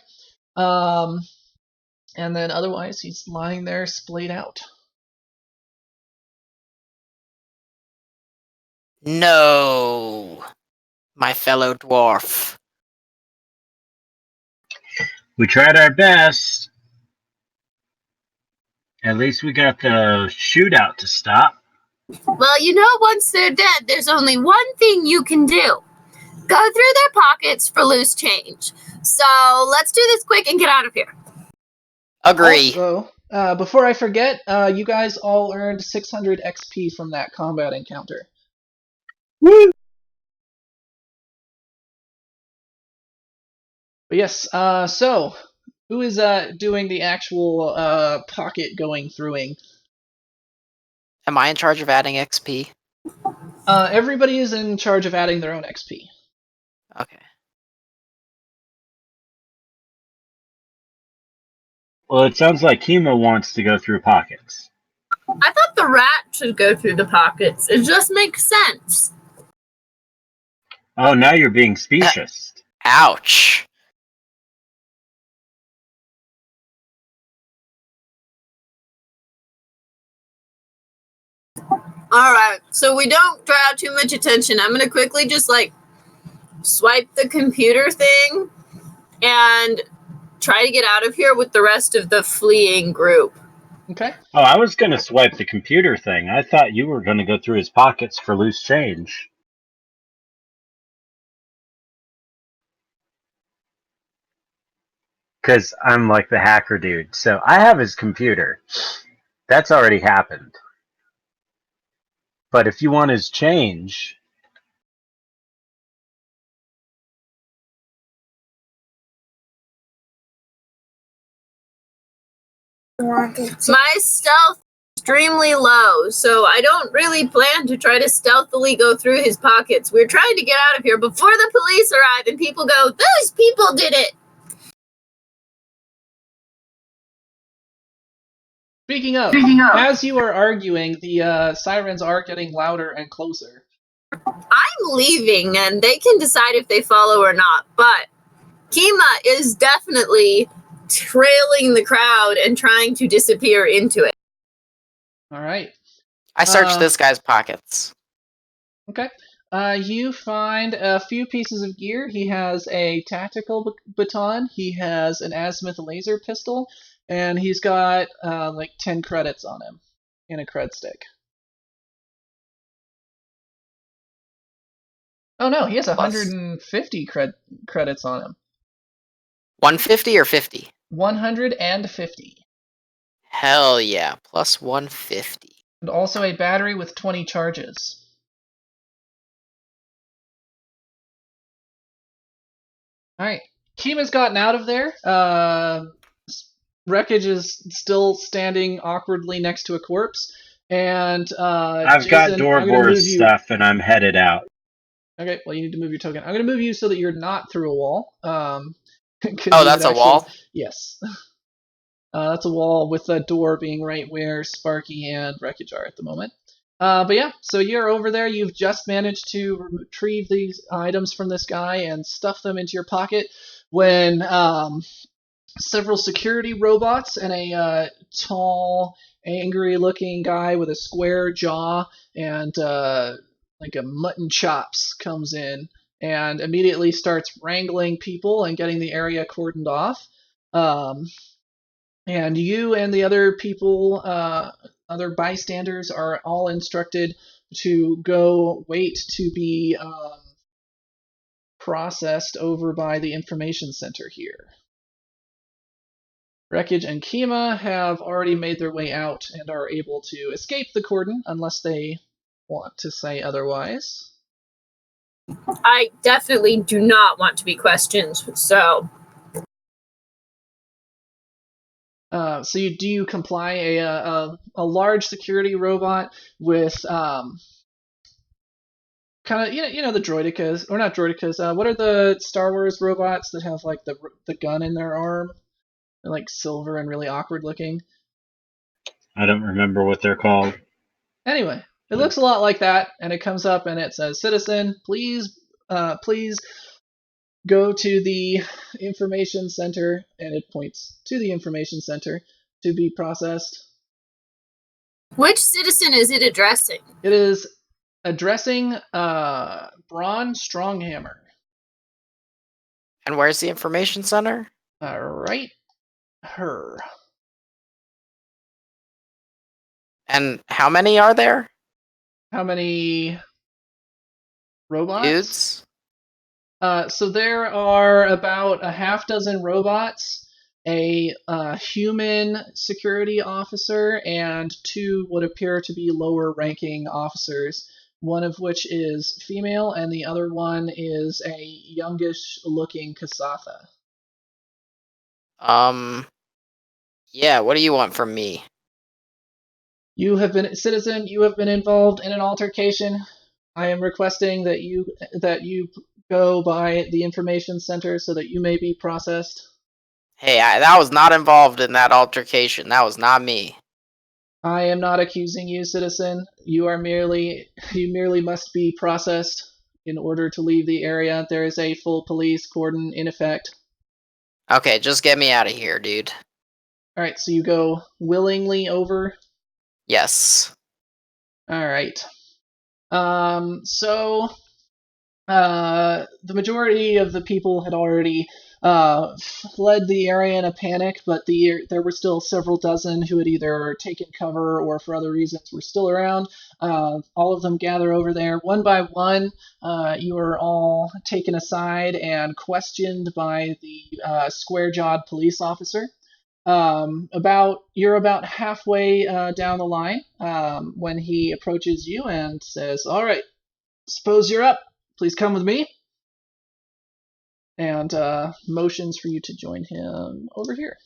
And then otherwise, he's lying there splayed out. No, my fellow dwarf. We tried our best. At least we got the shootout to stop. Well, you know, once they're dead, there's only one thing you can do. Go through their pockets for loose change. So let's do this quick and get out of here. Agree. Also, before I forget, you guys all earned 600 XP from that combat encounter. Woo! But yes, so who is doing the actual pocket going throughing? Am I in charge of adding XP? Everybody is in charge of adding their own XP. Okay. Well, it sounds like Kima wants to go through pockets. I thought the rat should go through the pockets. It just makes sense. Oh, now you're being specious. Ouch. All right, so we don't draw too much attention. I'm gonna quickly just like swipe the computer thing and try to get out of here with the rest of the fleeing group. Okay. Oh, I was going to swipe the computer thing. I thought you were going to go through his pockets for loose change. Because I'm like the hacker dude. So I have his computer. That's already happened. But if you want his change... My stealth is extremely low, so I don't really plan to try to stealthily go through his pockets. We're trying to get out of here before the police arrive and people go, "Those people did it!" Speaking of, as you are arguing, the sirens are getting louder and closer. I'm leaving and they can decide if they follow or not, but Kima is definitely trailing the crowd and trying to disappear into it. All right. I searched this guy's pockets. Okay. You find a few pieces of gear. He has a tactical baton. He has an azimuth laser pistol, and he's got like 10 credits on him in a cred stick. Oh no, he has 150 credits on him. 150 or 50? 150. Hell yeah, plus 150. And also a battery with 20 charges. Alright. Kima's gotten out of there. Wreckage is still standing awkwardly next to a corpse. And I've got Jason, I'm going to move Dorbor's you. stuff, and I'm headed out. Okay, well, you need to move your token. I'm going to move you so that you're not through a wall. Oh, that's a wall? Yes. That's a wall with a door being right where Sparky and Wreckage are at the moment. But yeah, so you're over there. You've just managed to retrieve these items from this guy and stuff them into your pocket when several security robots and a tall, angry-looking guy with a square jaw and like a mutton chops comes in and immediately starts wrangling people and getting the area cordoned off. And you and the other people, other bystanders, are all instructed to go wait to be processed over by the information center here. Wreckage and Kima have already made their way out and are able to escape the cordon unless they want to say otherwise. I definitely do not want to be questioned, so... So do you comply? A large security robot with kind of you know the droidicas, or not droidicas. What are the Star Wars robots that have like the gun in their arm? They're like silver and really awkward looking. I don't remember what they're called. Anyway, it looks a lot like that, and it comes up and it says, "Citizen, please go to the information center," and it points to the information center to be processed. Which citizen is it addressing? It is addressing Braun Stronghammer. And where's the information center? Right, her. And how many are there? How many robots? Dudes? So there are about a half dozen robots, a human security officer, and two what appear to be lower ranking officers, one of which is female and the other one is a youngish looking Kasatha. Yeah, what do you want from me? You have been, citizen, you have been involved in an altercation. I am requesting that you go by the information center so that you may be processed. Hey, that was not involved in that altercation. That was not me. I am not accusing you, citizen. You merely must be processed in order to leave the area. There is a full police cordon in effect. Okay, just get me out of here, dude. Alright, so you go willingly over? Yes. Alright. So the majority of the people had already fled the area in a panic, but there were still several dozen who had either taken cover or for other reasons were still around. All of them gather over there. One by one, you are all taken aside and questioned by the square-jawed police officer. You're about halfway down the line when he approaches you and says, "All right, suppose you're up. Please come with me." And motions for you to join him over here.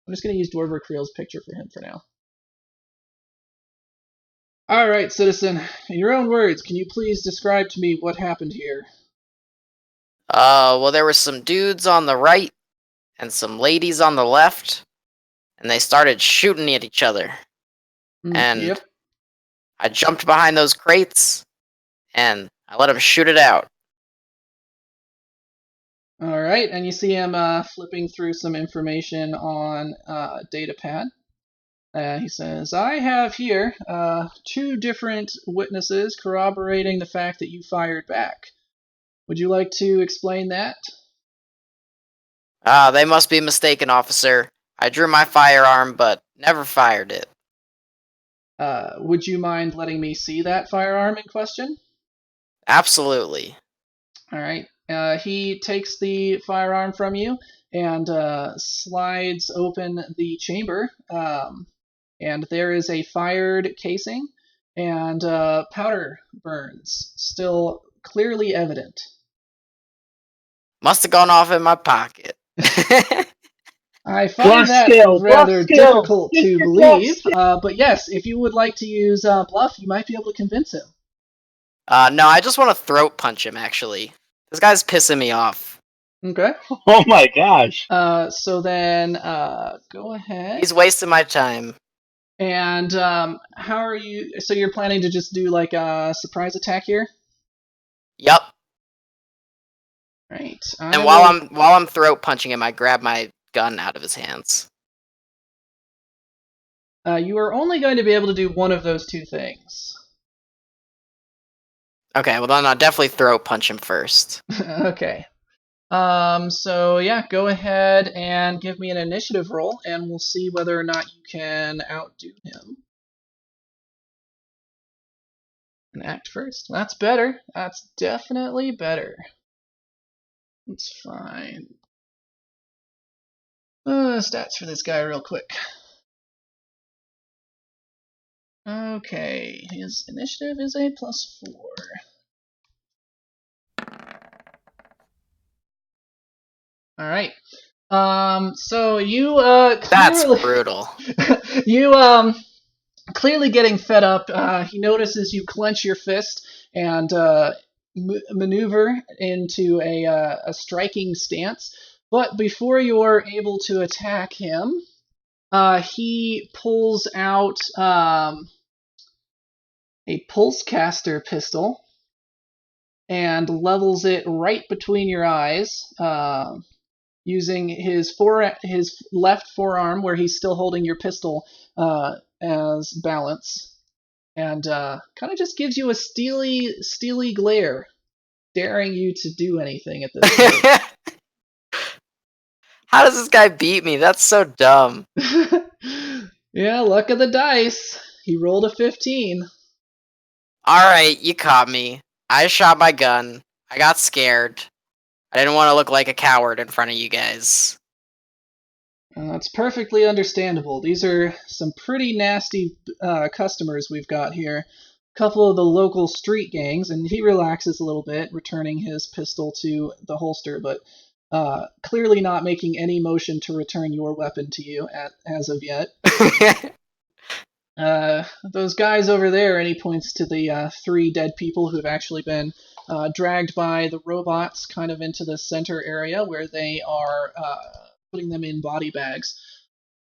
I'm just going to use Dwarver Creel's picture for him for now. All right, citizen. In your own words, can you please describe to me what happened here? Well, there were some dudes on the right and some ladies on the left, and they started shooting at each other. And Yep. I jumped behind those crates, and I let them shoot it out. All right, and you see him flipping through some information on Datapad. He says, "I have here two different witnesses corroborating the fact that you fired back. Would you like to explain that?" They must be mistaken, officer. I drew my firearm, but never fired it. Would you mind letting me see that firearm in question? Absolutely. All right. He takes the firearm from you and slides open the chamber, and there is a fired casing and powder burns still clearly evident. Must have gone off in my pocket. I find that rather difficult Use to your believe, bluff but yes, if you would like to use bluff, you might be able to convince him. No, I just want to throat punch him, actually. This guy's pissing me off. Okay. Oh my gosh. So then, go ahead. He's wasting my time. And how are you? So you're planning to just do like a surprise attack here? Yup. Right. And while I'm throat punching him, I grab my gun out of his hands. You are only going to be able to do one of those two things. Okay, well then I'll definitely throat punch him first. Okay. So yeah, go ahead and give me an initiative roll, and we'll see whether or not you can outdo him. And act first. That's better. That's definitely better. That's fine. Stats for this guy real quick. Okay, his initiative is a +4. Alright. So you That's clearly brutal. you clearly getting fed up. He notices you clench your fist and maneuver into a striking stance. But before you're able to attack him, he pulls out a pulsecaster pistol and levels it right between your eyes, using his left forearm, where he's still holding your pistol, as balance, and kind of just gives you a steely glare, daring you to do anything at this point. How does this guy beat me? That's so dumb. Yeah, luck of the dice. He rolled a 15. Alright, you caught me. I shot my gun. I got scared. I didn't want to look like a coward in front of you guys. It's perfectly understandable. These are some pretty nasty customers we've got here. A couple of the local street gangs, and he relaxes a little bit, returning his pistol to the holster, but clearly not making any motion to return your weapon to you as of yet. Those guys over there, and he points to the 3 dead people who have actually been dragged by the robots kind of into the center area where they are putting them in body bags.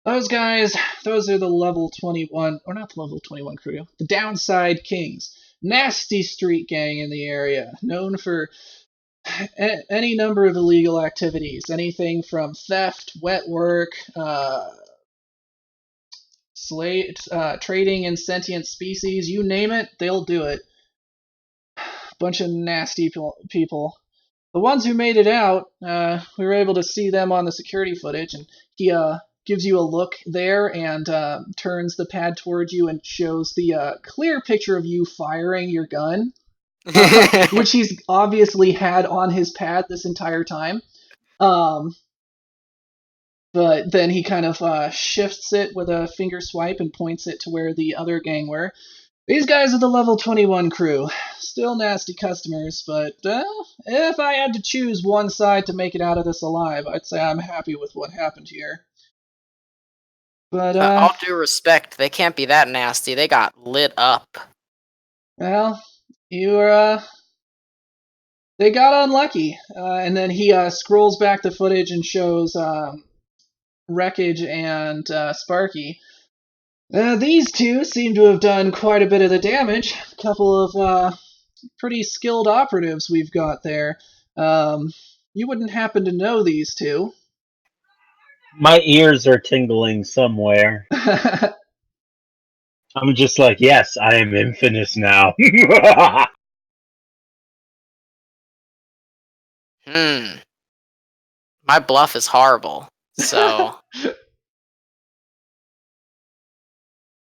Those guys, those are the level 21, or not the level 21 crew, the Downside Kings. Nasty street gang in the area, known for any number of illegal activities. Anything from theft, wet work, trading in sentient species, you name it, they'll do it. Bunch of nasty people. The ones who made it out, we were able to see them on the security footage, and he gives you a look there and turns the pad towards you and shows the clear picture of you firing your gun, which he's obviously had on his pad this entire time. But then he kind of shifts it with a finger swipe and points it to where the other gang were. These guys are the level 21 crew. Still nasty customers, but if I had to choose one side to make it out of this alive, I'd say I'm happy with what happened here. But, all due respect, they can't be that nasty. They got lit up. Well, you were, they got unlucky. And then he scrolls back the footage and shows Wreckage and Sparky. These two seem to have done quite a bit of the damage. A couple of pretty skilled operatives we've got there. You wouldn't happen to know these two. My ears are tingling somewhere. I'm just like, yes, I am infamous now. My bluff is horrible. So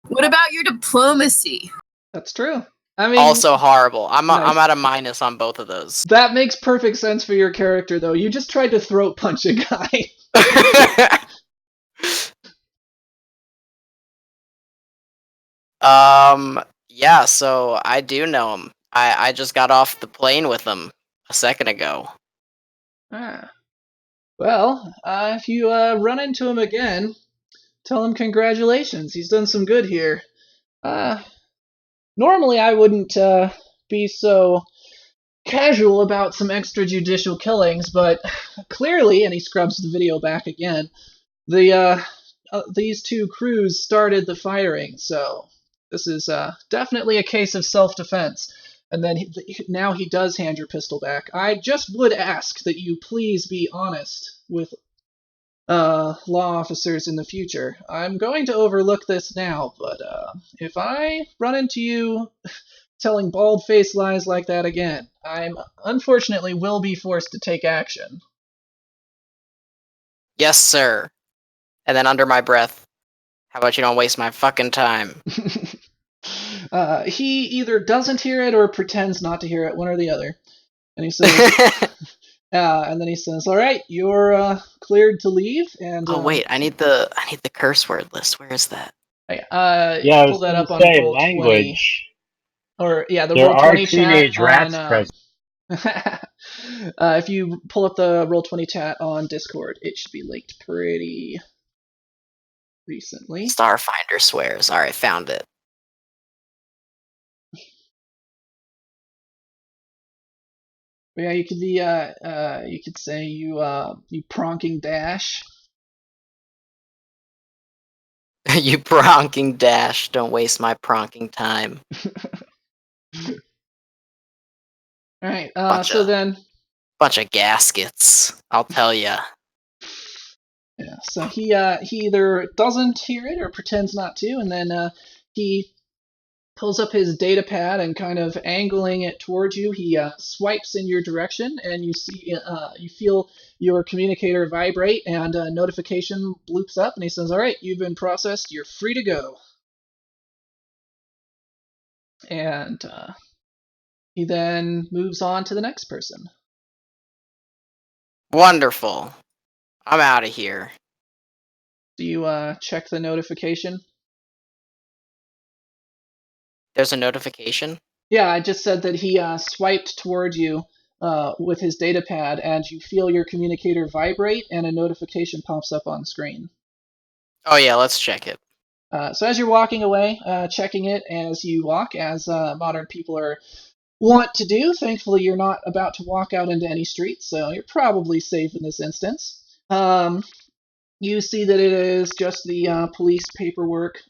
What about your diplomacy? That's true. I mean, Also horrible. I'm Nice. at a minus on both of those. that makes perfect sense for your character, though. You just tried to throat punch a guy. Yeah, so I do know him. I just got off the plane with him a second ago. Ah. Well, if you run into him again, tell him congratulations. He's done some good here. Normally I wouldn't be so casual about some extrajudicial killings, but clearly, and he scrubs the video back again, these two crews started the firing, so this is definitely a case of self-defense. And then now he does hand your pistol back. I just would ask that you please be honest with law officers in the future. I'm going to overlook this now, but if I run into you telling bald-faced lies like that again, I'm unfortunately will be forced to take action. Yes, sir. And then under my breath, how about you don't waste my fucking time? He either doesn't hear it or pretends not to hear it, one or the other. And he says, and then he says, "All right, you're cleared to leave." And Oh wait, I need the curse word list. Where is that? Yeah, I pull was that going up to on say roll 20, language. or yeah, the There roll are 20 chat teenage on. rats present. If you pull up the roll 20 chat on Discord, it should be linked pretty recently. Starfinder swears. All right, found it. But yeah, you could be you could say you pronking dash. You pronking dash. Don't waste my pronking time. All right. Bunch So of- then, Bunch of gaskets. I'll tell ya. yeah. So he either doesn't hear it or pretends not to, and then he pulls up his data pad and kind of angling it towards you. He swipes in your direction, and you feel your communicator vibrate, and a notification bloops up, and he says, "All right, you've been processed. You're free to go." And he then moves on to the next person. Wonderful. I'm out of here. Do you check the notification? There's a notification? Yeah, I just said that he swiped towards you with his data pad, and you feel your communicator vibrate, and a notification pops up on screen. Oh yeah, let's check it. So as you're walking away, checking it as you walk, as modern people are want to do. Thankfully, you're not about to walk out into any streets, so you're probably safe in this instance. You see that it is just the police paperwork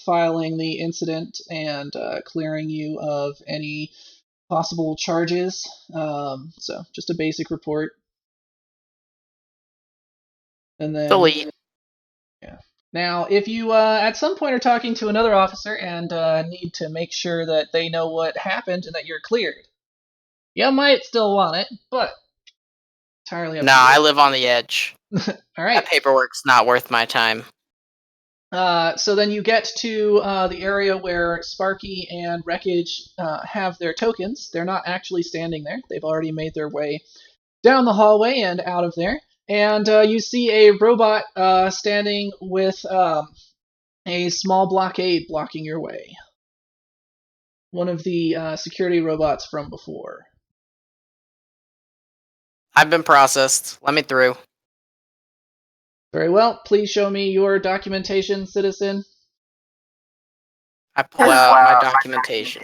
filing the incident and clearing you of any possible charges. So just a basic report. And then Delete. yeah. Now, if you at some point are talking to another officer and need to make sure that they know what happened and that you're cleared, you might still want it, but entirely up Nah, to you. I live on the edge. All right. That paperwork's not worth my time. So then you get to the area where Sparky and Wreckage have their tokens. They're not actually standing there. They've already made their way down the hallway and out of there. And you see a robot standing with a small blockade blocking your way. One of the security robots from before. I've been processed. Let me through. Very well. Please show me your documentation, citizen. I pull out my documentation.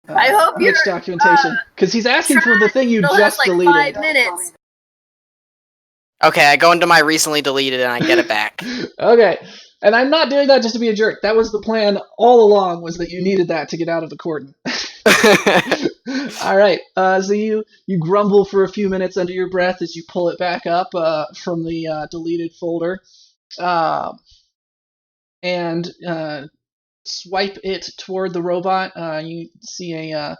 I hope Which you're, documentation? Because he's asking for the thing you still just has like deleted. 5 minutes. Okay, I go into my recently deleted and I get it back. Okay. And I'm not doing that just to be a jerk. That was the plan all along, was that you needed that to get out of the cordon. All right. So you grumble for a few minutes under your breath as you pull it back up from the deleted folder, and swipe it toward the robot. You see a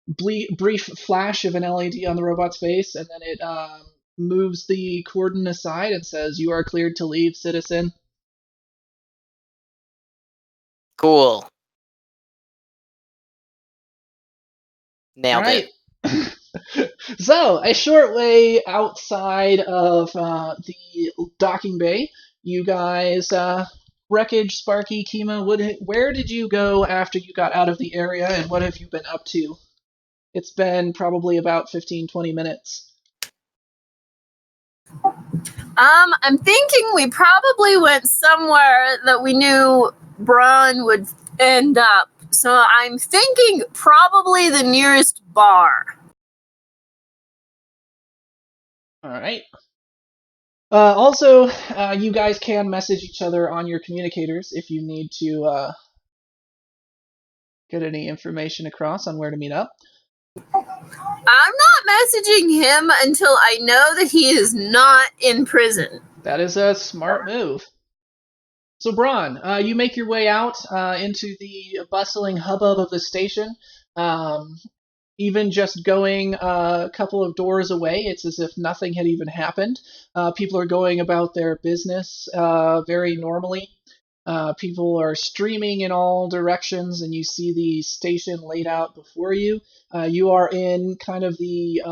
brief flash of an LED on the robot's face, and then it moves the cordon aside and says, "You are cleared to leave, citizen." Cool. Nailed Right. it. So, a short way outside of the docking bay, you guys, Wreckage, Sparky, Kima, where did you go after you got out of the area, and what have you been up to? It's been probably about 15-20 minutes. I'm thinking we probably went somewhere that we knew Braun would end up. So I'm thinking probably the nearest bar. All right. Also, you guys can message each other on your communicators if you need to get any information across on where to meet up. I'm not messaging him until I know that he is not in prison. That is a smart move. So, Braun, you make your way out into the bustling hubbub of the station. Um, Even just going a couple of doors away, it's as if nothing had even happened. People are going about their business very normally. People are streaming in all directions, and you see the station laid out before you. You are in kind of the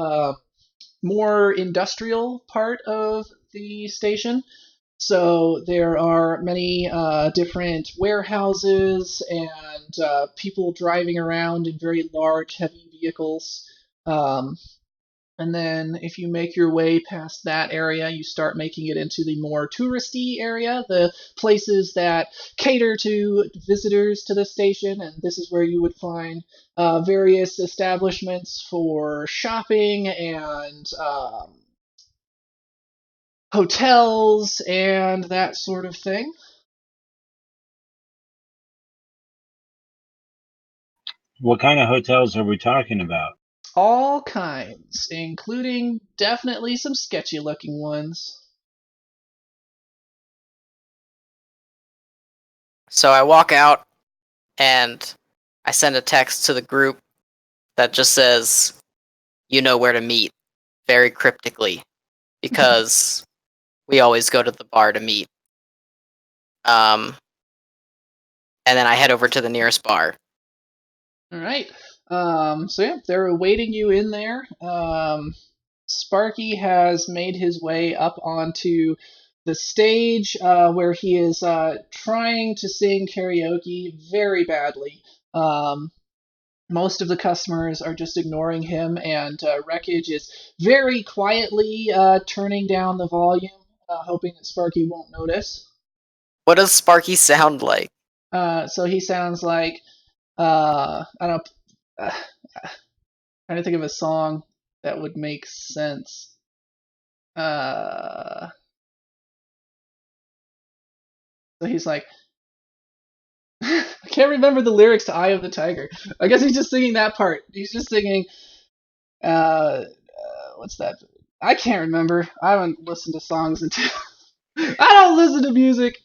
more industrial part of the station. So there are many different warehouses and people driving around in very large, heavy vehicles. Um, and then if you make your way past that area, you start making it into the more touristy area, the places that cater to visitors to the station. And this is where you would find various establishments for shopping and hotels and that sort of thing. What kind of hotels are we talking about? All kinds, including definitely some sketchy looking ones. So I walk out and I send a text to the group that just says, "You know where to meet," very cryptically, because we always go to the bar to meet. Um, and then I head over to the nearest bar. All right. So yeah, they're awaiting you in there. Sparky has made his way up onto the stage where he is trying to sing karaoke very badly. Most of the customers are just ignoring him, and Wreckage is very quietly turning down the volume, hoping that Sparky won't notice. What does Sparky sound like? So he sounds like I don't know. Trying to think of a song that would make sense. So he's like, I can't remember the lyrics to "Eye of the Tiger." I guess he's just singing that part. He's just singing. What's that? I can't remember. I haven't listened to songs until I don't listen to music.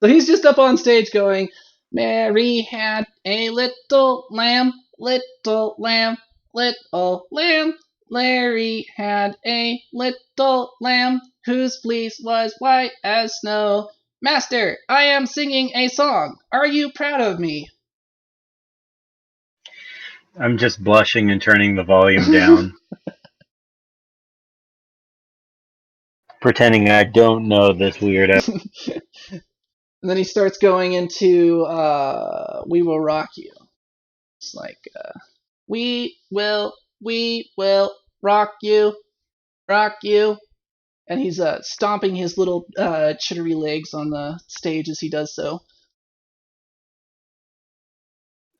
So he's just up on stage going, "Mary had a little lamb, little lamb, little lamb. Larry had a little lamb whose fleece was white as snow. Master, I am singing a song. Are you proud of me?" I'm just blushing and turning the volume down, pretending I don't know this weirdo. And then he starts going into "We Will Rock You." It's like, we will rock you. And he's stomping his little chittery legs on the stage as he does so.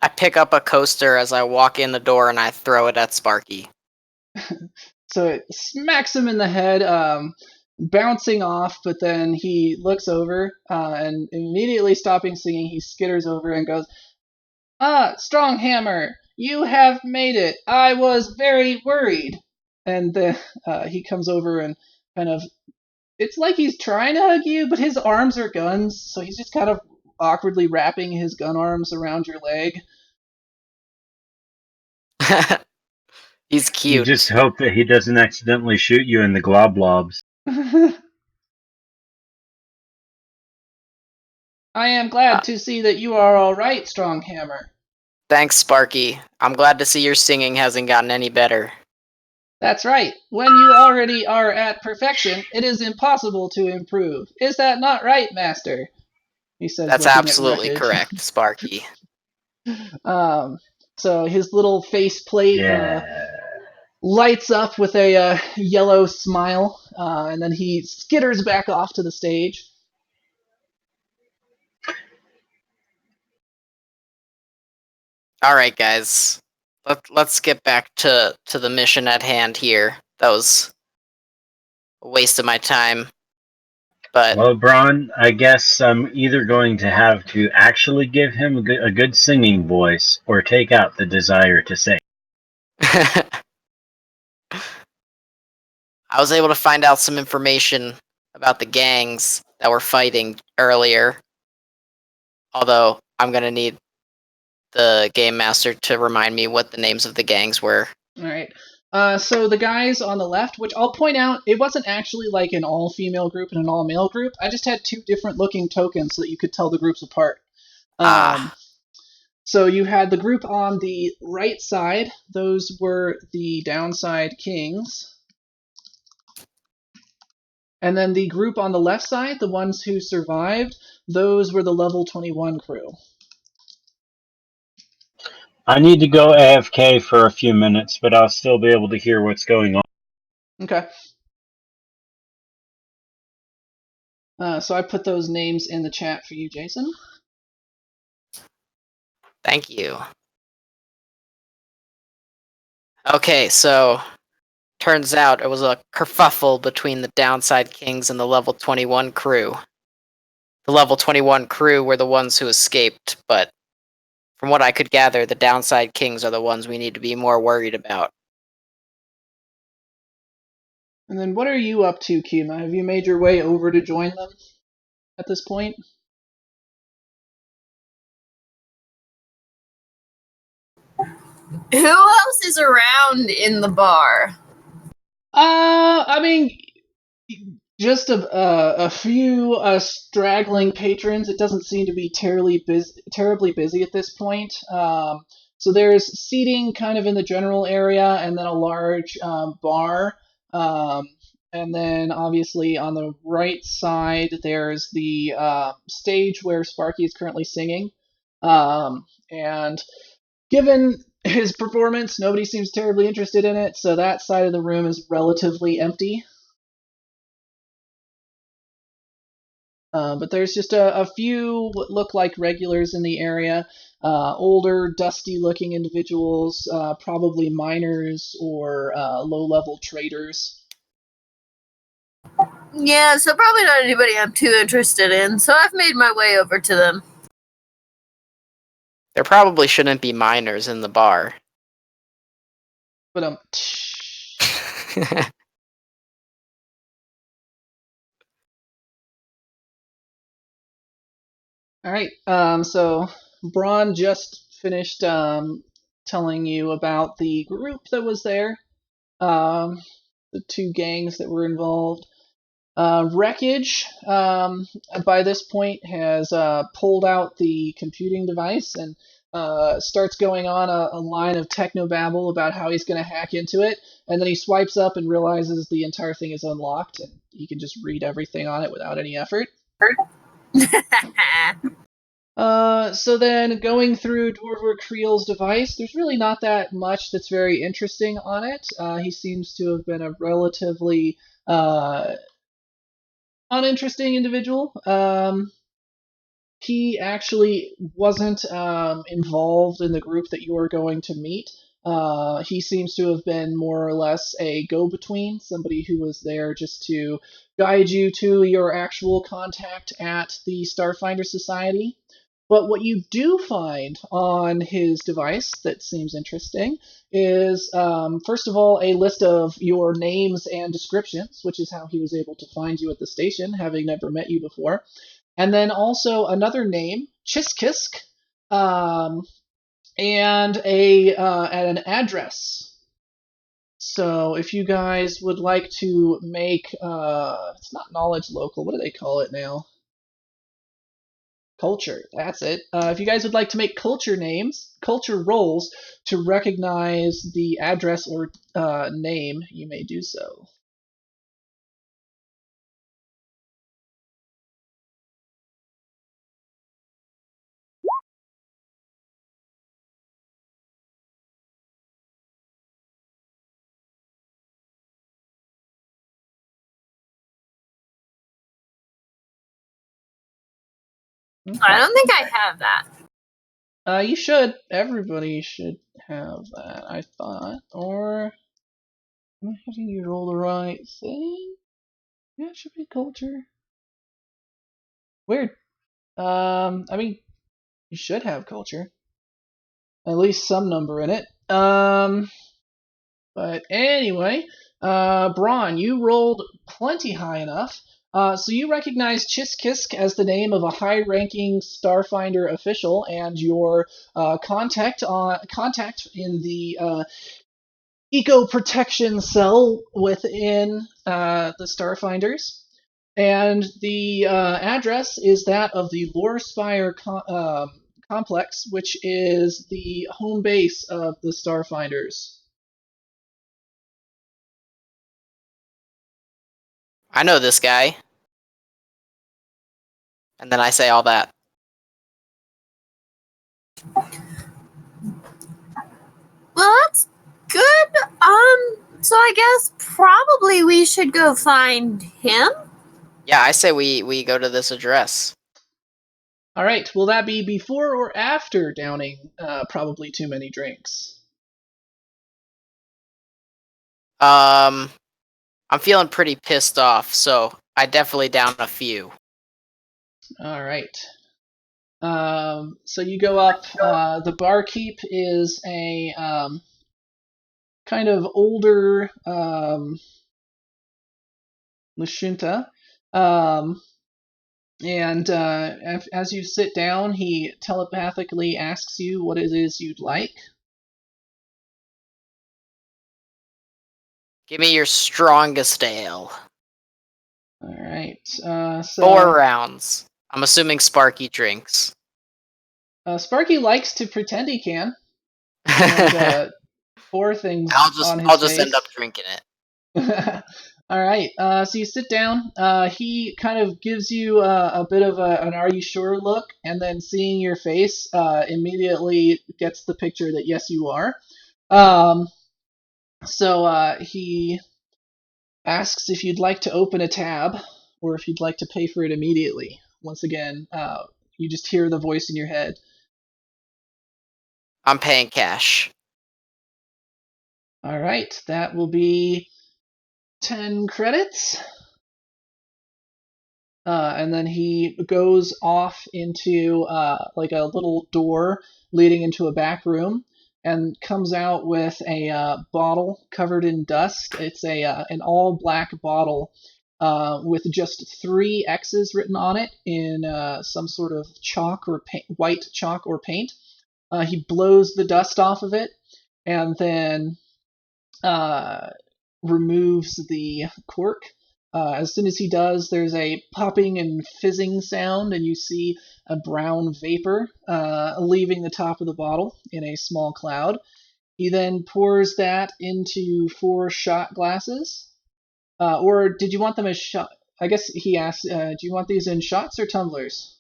I pick up a coaster as I walk in the door and I throw it at Sparky. So it smacks him in the head, bouncing off, but then he looks over and immediately stopping singing, he skitters over and goes, Strong Hammer, you have made it. I was very worried. And then he comes over and kind of, it's like he's trying to hug you, but his arms are guns, so he's just kind of awkwardly wrapping his gun arms around your leg. He's You cute. just hope that he doesn't accidentally shoot you in the globlobs. I am glad to see that you are all right, Strong Hammer. Thanks, Sparky. I'm glad to see your singing hasn't gotten any better. That's right. When you already are at perfection, it is impossible to improve. Is that not right, Master? He says, That's looking absolutely at Wreckage. correct, Sparky. So his little faceplate Yeah. lights up with a yellow smile, and then he skitters back off to the stage. All right, guys. Let's get back to the mission at hand here. That was a waste of my time. But Well, Braun, I guess I'm either going to have to actually give him a good singing voice or take out the desire to sing. I was able to find out some information about the gangs that were fighting earlier. Although I'm gonna need the game master to remind me what the names of the gangs were. All right. So the guys on the left, which I'll point out, it wasn't actually like an all-female group and an all-male group. I just had two different looking tokens so that you could tell the groups apart. So you had the group on the right side. Those were the Downside Kings. And then the group on the left side, the ones who survived, those were the level 21 crew. I need to go AFK for a few minutes, but I'll still be able to hear what's going on. Okay. So I put those names in the chat for you, Jason. Thank you. Okay, so turns out it was a kerfuffle between the Downside Kings and the level 21 crew. The level 21 crew were the ones who escaped, but from what I could gather, the Downside Kings are the ones we need to be more worried about. And then what are you up to, Kima? Have you made your way over to join them at this point? Who else is around in the bar? I mean, just a few straggling patrons. It doesn't seem to be terribly busy at this point. So there's seating kind of in the general area, and then a large bar. And then obviously on the right side, there's the stage where Sparky is currently singing. And given his performance, nobody seems terribly interested in it, so that side of the room is relatively empty. But there's just a few what look like regulars in the area, older, dusty-looking individuals, probably miners or low-level traders. Yeah, so probably not anybody I'm too interested in, so I've made my way over to them. There probably shouldn't be minors in the bar. But all right. So Braun just finished telling you about the group that was there, the two gangs that were involved. Wreckage, by this point, has pulled out the computing device and starts going on a line of technobabble about how he's going to hack into it. And then he swipes up and realizes the entire thing is unlocked, and he can just read everything on it without any effort. So then going through Dwarver Creel's device, there's really not that much that's very interesting on it. He seems to have been a relatively uninteresting individual. He actually wasn't involved in the group that you are going to meet. He seems to have been more or less a go-between, somebody who was there just to guide you to your actual contact at the Starfinder Society. But what you do find on his device that seems interesting is, first of all, a list of your names and descriptions, which is how he was able to find you at the station, having never met you before. And then also another name, Chiskisk, and an address. So if you guys would like to make, it's not knowledge local, what do they call it now? Culture. That's it. If you guys would like to make culture rolls to recognize the address or name, you may do so. Okay. I don't think I have that. You should. Everybody should have that, I thought. Or am I having you roll the right thing? Yeah, it should be culture. Weird. I mean, you should have culture. At least some number in it. But anyway, Braun, you rolled plenty high enough. So you recognize Chiskisk as the name of a high-ranking Starfinder official, and your contact in the eco protection cell within the Starfinders. And the address is that of the Lorespire complex, which is the home base of the Starfinders. I know this guy. And then I say all that. Well, that's good. So I guess probably we should go find him. Yeah, I say we go to this address. All right, will that be before or after downing probably too many drinks? I'm feeling pretty pissed off, so I definitely down a few. All right. So you go up. The barkeep is a kind of older Lashunta. And as you sit down, he telepathically asks you what it is you'd like. Give me your strongest ale. All right. So 4 rounds. I'm assuming Sparky drinks. Sparky likes to pretend he can, and pour things on his I'll just face. end up drinking it. All right. So you sit down. He kind of gives you a bit of an "Are you sure?" look, and then seeing your face, immediately gets the picture that yes, you are. So he asks if you'd like to open a tab, or if you'd like to pay for it immediately. Once again, you just hear the voice in your head. I'm paying cash. All right. That will be 10 credits. And then he goes off into like a little door leading into a back room, and comes out with a bottle covered in dust. It's an all black bottle with just 3 X's written on it in some sort of chalk or white chalk or paint. He blows the dust off of it, and then removes the cork. As soon as he does, there's a popping and fizzing sound, and you see a brown vapor leaving the top of the bottle in a small cloud. He then pours that into 4 shot glasses. Or did you want them as shot? I guess he asked, do you want these in shots or tumblers?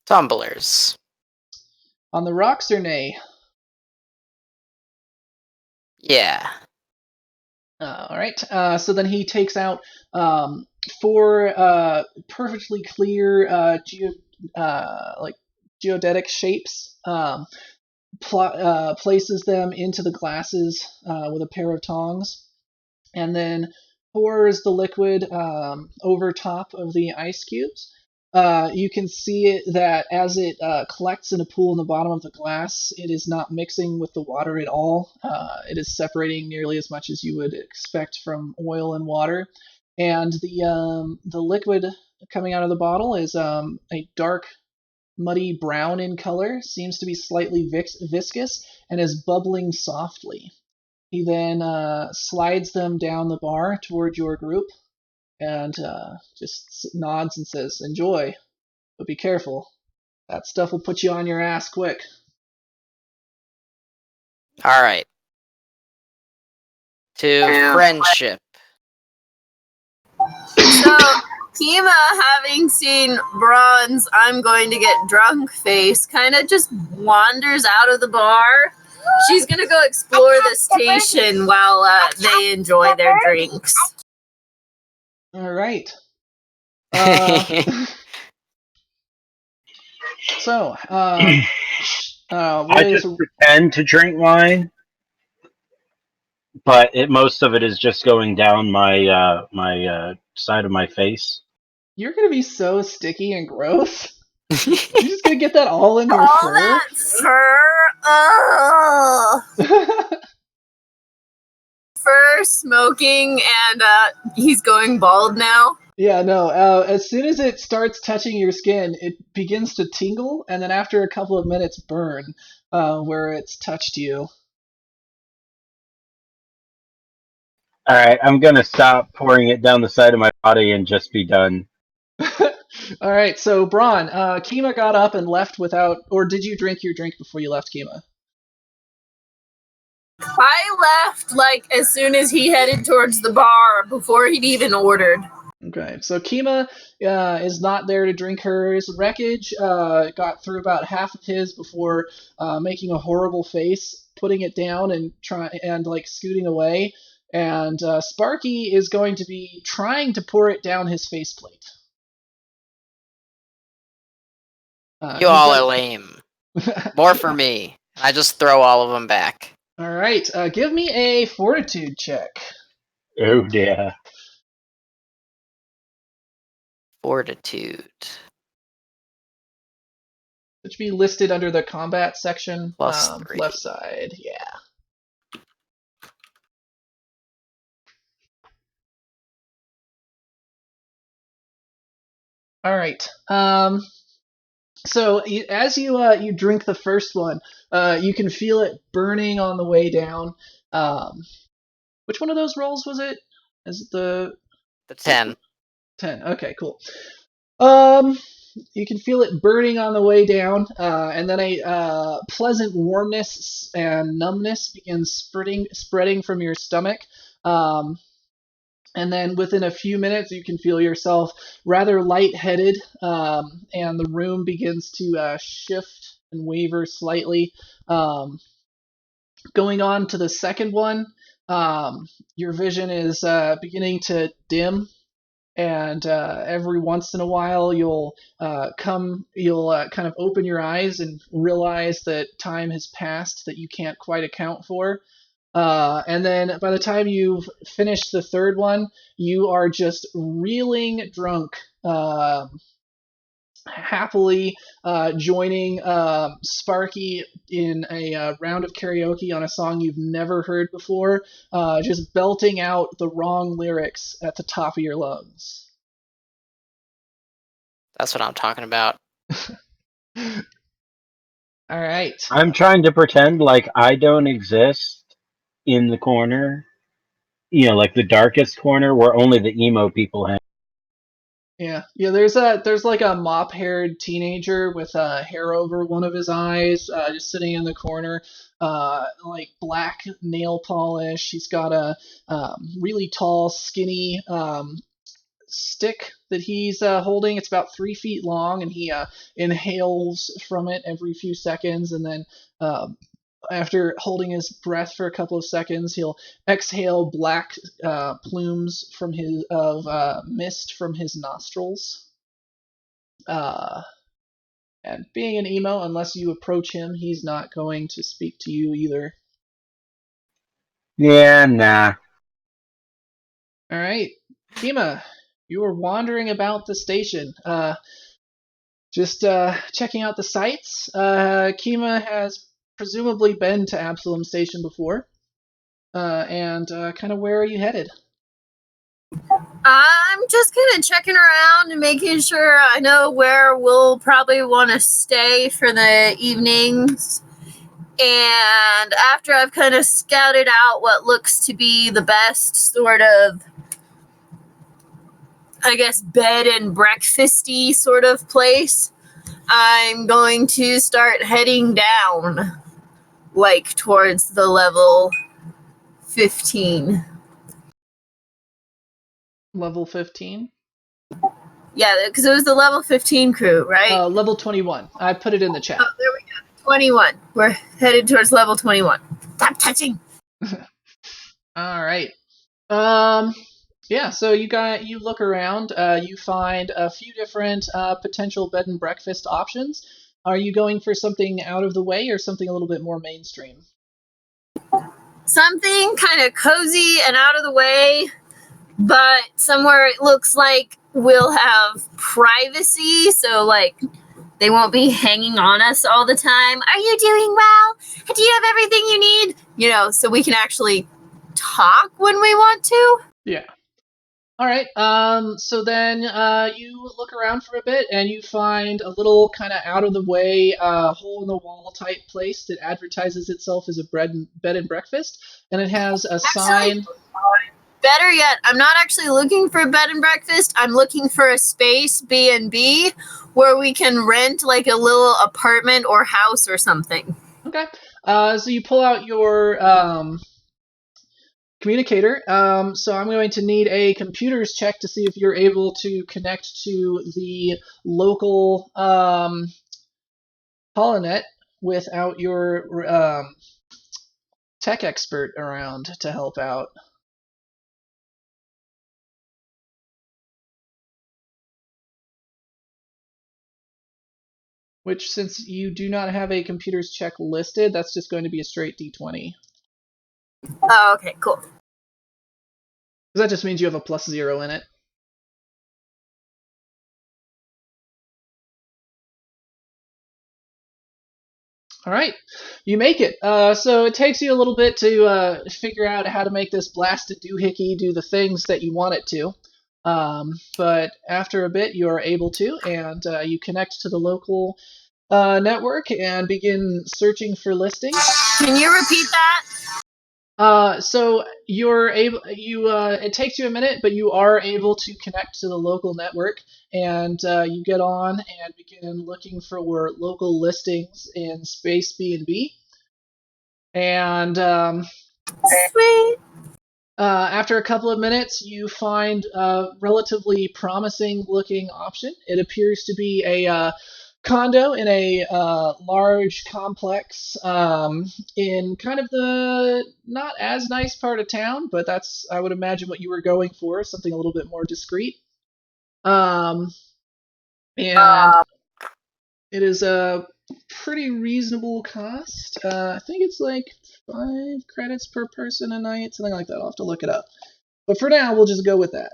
Tumblers. On the rocks or nay? Yeah. All right. So then he takes out 4 perfectly clear like geodetic shapes, places them into the glasses with a pair of tongs, and then pours the liquid over top of the ice cubes. You can see it that as it collects in a pool in the bottom of the glass, it is not mixing with the water at all. It is separating nearly as much as you would expect from oil and water. And the liquid coming out of the bottle is a dark, muddy brown in color, seems to be slightly viscous, and is bubbling softly. He then slides them down the bar toward your group, and just nods and says, "Enjoy, but be careful. That stuff will put you on your ass quick." All right. To Yeah. friendship. So, Kima, having seen Braun's "I'm going to get drunk" face, kind of just wanders out of the bar. She's gonna go explore the station while they enjoy their drinks. All right. So, what I is? just pretend to drink wine, but most of it is just going down my side of my face. You're gonna be so sticky and gross. You're just gonna get that all in your All fur. that fur, fur smoking, and he's going bald now. Yeah, no. As soon as it starts touching your skin, it begins to tingle, and then after a couple of minutes, burn where it's touched you. All right, I'm gonna stop pouring it down the side of my body and just be done. All right, so Braun, Kima got up and left without, or did you drink your drink before you left, Kima? I left like as soon as he headed towards the bar before he'd even ordered. Okay, so Kima is not there to drink hers. Wreckage got through about half of his before making a horrible face, putting it down and like scooting away. And Sparky is going to be trying to pour it down his faceplate. You all are lame. More for me. I just throw all of them back. All right, give me a fortitude check. Oh dear. Fortitude. It should be listed under the combat section, +3. left side. Yeah. All right. So as you drink the first one, you can feel it burning on the way down. Which one of those rolls was it? Is it the 10. 10? Okay, cool. You can feel it burning on the way down, and then a pleasant warmness and numbness begins spreading from your stomach. And then within a few minutes, you can feel yourself rather lightheaded, and the room begins to shift and waver slightly. Going on to the second one, your vision is beginning to dim, and every once in a while you'll kind of open your eyes and realize that time has passed that you can't quite account for. And then by the time you've finished the third one, you are just reeling drunk, happily joining Sparky in a round of karaoke on a song you've never heard before, just belting out the wrong lyrics at the top of your lungs. That's what I'm talking about. All right. I'm trying to pretend like I don't exist in the corner. Like the darkest corner where only the emo people hang. Yeah. There's like a mop-haired teenager with hair over one of his eyes, just sitting in the corner, like black nail polish. He's got a really tall, skinny stick that he's holding. It's about 3 feet long, and he inhales from it every few seconds, and then after holding his breath for a couple of seconds, he'll exhale black plumes from his of mist from his nostrils. And being an emo, unless you approach him, he's not going to speak to you either. Yeah, nah. All right, Kima, you were wandering about the station, just checking out the sights. Kima has presumably been to Absalom Station before. And kind of where are you headed? I'm just kind of checking around and making sure I know where we'll probably want to stay for the evenings. And after I've kind of scouted out what looks to be the best sort of I guess, bed and breakfasty sort of place, I'm going to start heading down, like, towards the level 15. Level 15? Yeah, because it was the level 15 crew, right? Level 21. I put it in the chat. Oh, there we go. 21. We're headed towards level 21. Stop touching! All right. Yeah, so you look around, you find a few different potential bed and breakfast options. Are you going for something out of the way or something a little bit more mainstream? Something kind of cozy and out of the way, but somewhere it looks like we'll have privacy, so like they won't be hanging on us all the time. Are you doing well? Do you have everything you need? You know, so we can actually talk when we want to. Yeah. All right. So then you look around for a bit and you find a little kind of out of the way hole in the wall type place that advertises itself as a bed and breakfast, and it has a sign. Better yet, I'm not actually looking for a bed and breakfast. I'm looking for a space, B&B, where we can rent like a little apartment or house or something. Okay. So you pull out your communicator. So I'm going to need a computers check to see if you're able to connect to the local Holonet without your tech expert around to help out. Which, since you do not have a computers check listed, that's just going to be a straight D20. Oh, okay, cool. Because that just means you have a +0 in it. All right, you make it. So it takes you a little bit to figure out how to make this blasted doohickey do the things that you want it to. But after a bit, you are able to, and you connect to the local network and begin searching for listings. Can you repeat that? So you're able. It takes you a minute, but you are able to connect to the local network, and you get on and begin looking for local listings in Space B&B. And Sweet. after a couple of minutes, you find a relatively promising-looking option. It appears to be a condo in a large complex in kind of the not as nice part of town, but that's, I would imagine, what you were going for, something a little bit more discreet. And it is a pretty reasonable cost. I think it's like 5 credits per person a night, something like that. I'll have to look it up. But for now, we'll just go with that.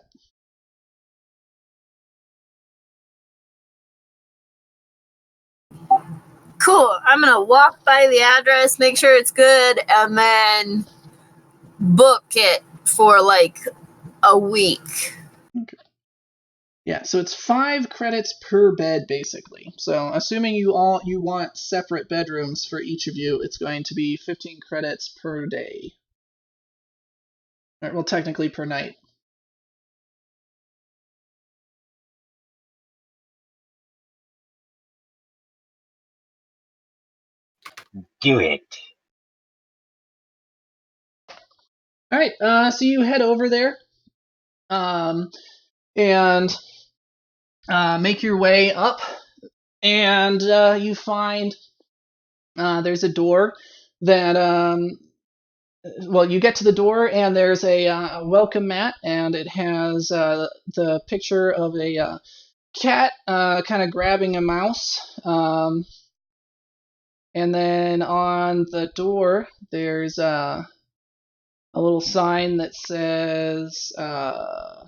Cool. I'm going to walk by the address, make sure it's good, and then book it for like a week. Okay. Yeah, so it's 5 credits per bed, basically. So assuming you want separate bedrooms for each of you, it's going to be 15 credits per day. Well, technically per night. Do it. All right, so you head over there, and make your way up, and you find there's a door that well, you get to the door and there's a welcome mat, and it has the picture of a cat kind of grabbing a mouse. And then on the door, there's a little sign that says, I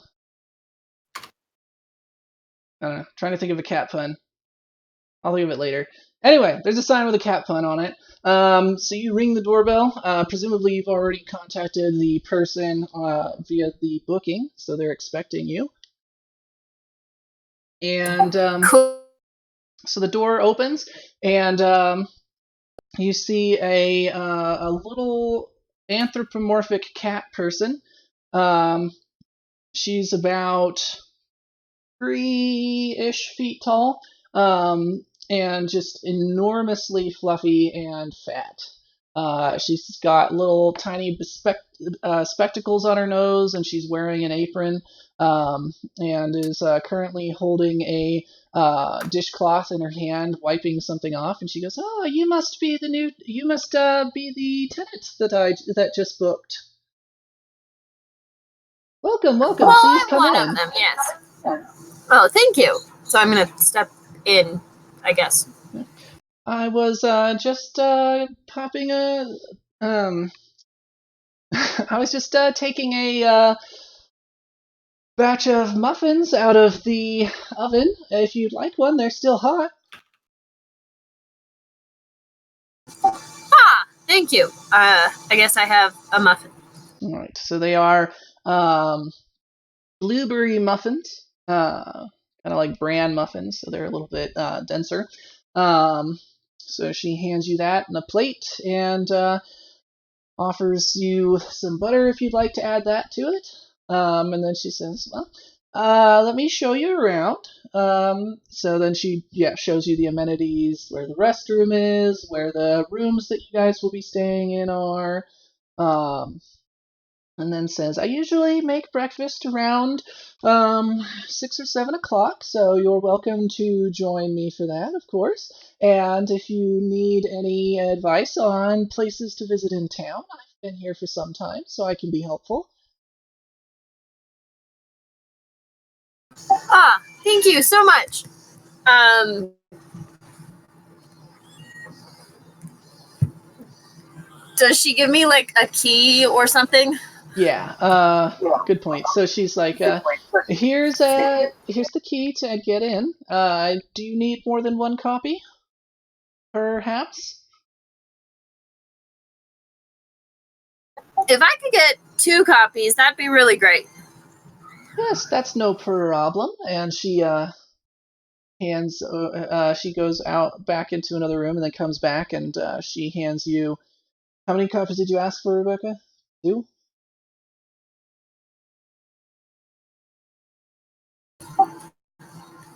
don't know, trying to think of a cat pun. I'll think of it later. Anyway, there's a sign with a cat pun on it. So you ring the doorbell. Presumably you've already contacted the person via the booking, so they're expecting you. And Cool. so the door opens, and you see a little anthropomorphic cat person. She's about 3-ish feet tall, and just enormously fluffy and fat. She's got little tiny spectacles on her nose, and she's wearing an apron, and is currently holding a dishcloth in her hand, wiping something off. And she goes, "Oh, you must be the tenant that just booked. Welcome. Well, Please I'm come one in." of them, yes. Oh, thank you. So I'm going to step in, I guess. I was just popping a I was just taking a batch of muffins out of the oven. If you'd like one, they're still hot. Ah, thank you. I guess I have a muffin. All right, so they are blueberry muffins, kind of like bran muffins, so they're a little bit denser. So she hands you that and a plate, and offers you some butter if you'd like to add that to it. And then she says, "Well, let me show you around." So then she shows you the amenities, where the restroom is, where the rooms that you guys will be staying in are. And then says, "I usually make breakfast around 6 or 7 o'clock, so you're welcome to join me for that, of course. And if you need any advice on places to visit in town, I've been here for some time, so I can be helpful." Ah, thank you so much. Does she give me like a key or something? Yeah, good point. So she's like, here's the key to get in. Do you need more than one copy? Perhaps? If I could get 2 copies, that'd be really great. Yes, that's no problem. And she she goes out back into another room and then comes back, and she hands you. How many copies did you ask for, Rebecca? 2?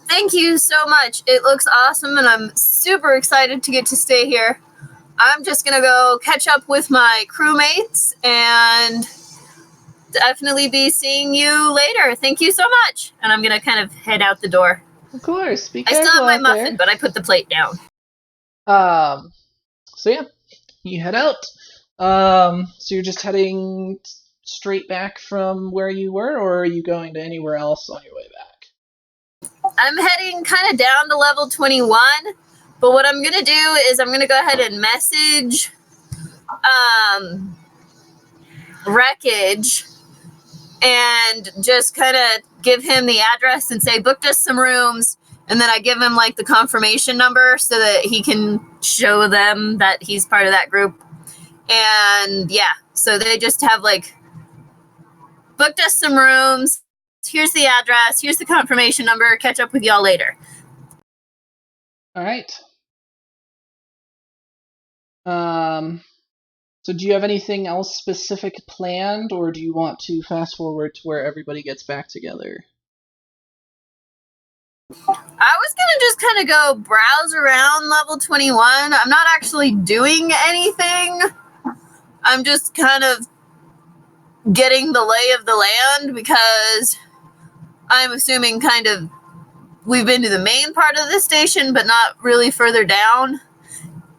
Thank you so much. It looks awesome, and I'm super excited to get to stay here. I'm just going to go catch up with my crewmates and definitely be seeing you later. Thank you so much. And I'm going to kind of head out the door. Of course. Be I careful still have my out muffin, but I put the plate down. there. So yeah, you head out. So you're just heading straight back from where you were, or are you going to anywhere else on your way back? I'm heading kind of down to level 21, but what I'm going to do is I'm going to go ahead and message Wreckage and just kind of give him the address and say, booked us some rooms. And then I give him like the confirmation number so that he can show them that he's part of that group. And yeah, so they just have like, booked us some rooms. Here's the address. Here's the confirmation number. Catch up with y'all later. All right. So do you have anything else specific planned, or do you want to fast forward to where everybody gets back together? I was going to just kind of go browse around level 21. I'm not actually doing anything. I'm just kind of getting the lay of the land because I'm assuming kind of we've been to the main part of the station, but not really further down.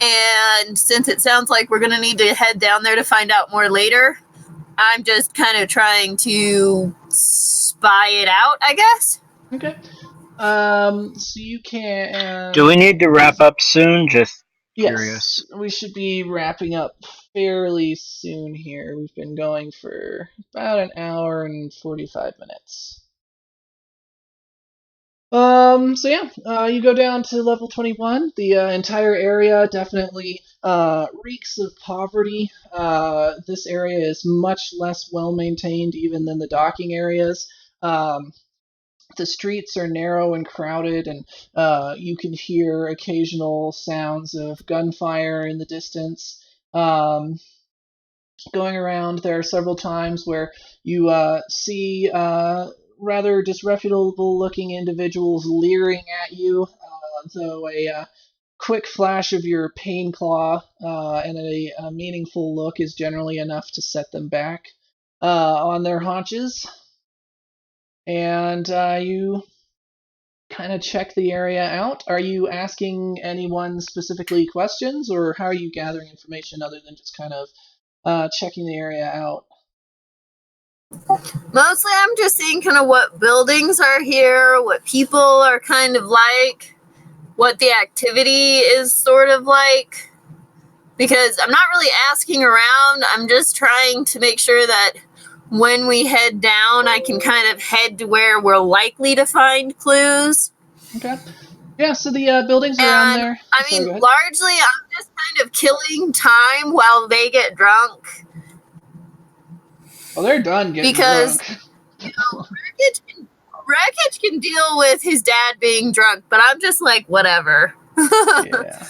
And since it sounds like we're going to need to head down there to find out more later, I'm just kind of trying to spy it out, I guess. Okay. So you can. Do we need to wrap up soon? Just curious. Yes, we should be wrapping up fairly soon here. We've been going for about an hour and 45 minutes. So yeah, you go down to level 21. The entire area definitely reeks of poverty. This area is much less well maintained even than the docking areas. The streets are narrow and crowded, and you can hear occasional sounds of gunfire in the distance. Going around, there are several times where you see rather disreputable-looking individuals leering at you, though a quick flash of your pain claw and a meaningful look is generally enough to set them back on their haunches. And you kind of check the area out. Are you asking anyone specifically questions, or how are you gathering information other than just kind of checking the area out? Mostly I'm just seeing kind of what buildings are here, what people are kind of like, what the activity is sort of like. Because I'm not really asking around, I'm just trying to make sure that when we head down, I can kind of head to where we're likely to find clues. Okay. Yeah, so the buildings around And there. I Sorry, mean, go ahead. largely I'm just kind of killing time while they get drunk. Well, they're done getting Because, drunk. you know, Wreckage can deal with his dad being drunk, but I'm just like, whatever. Yeah.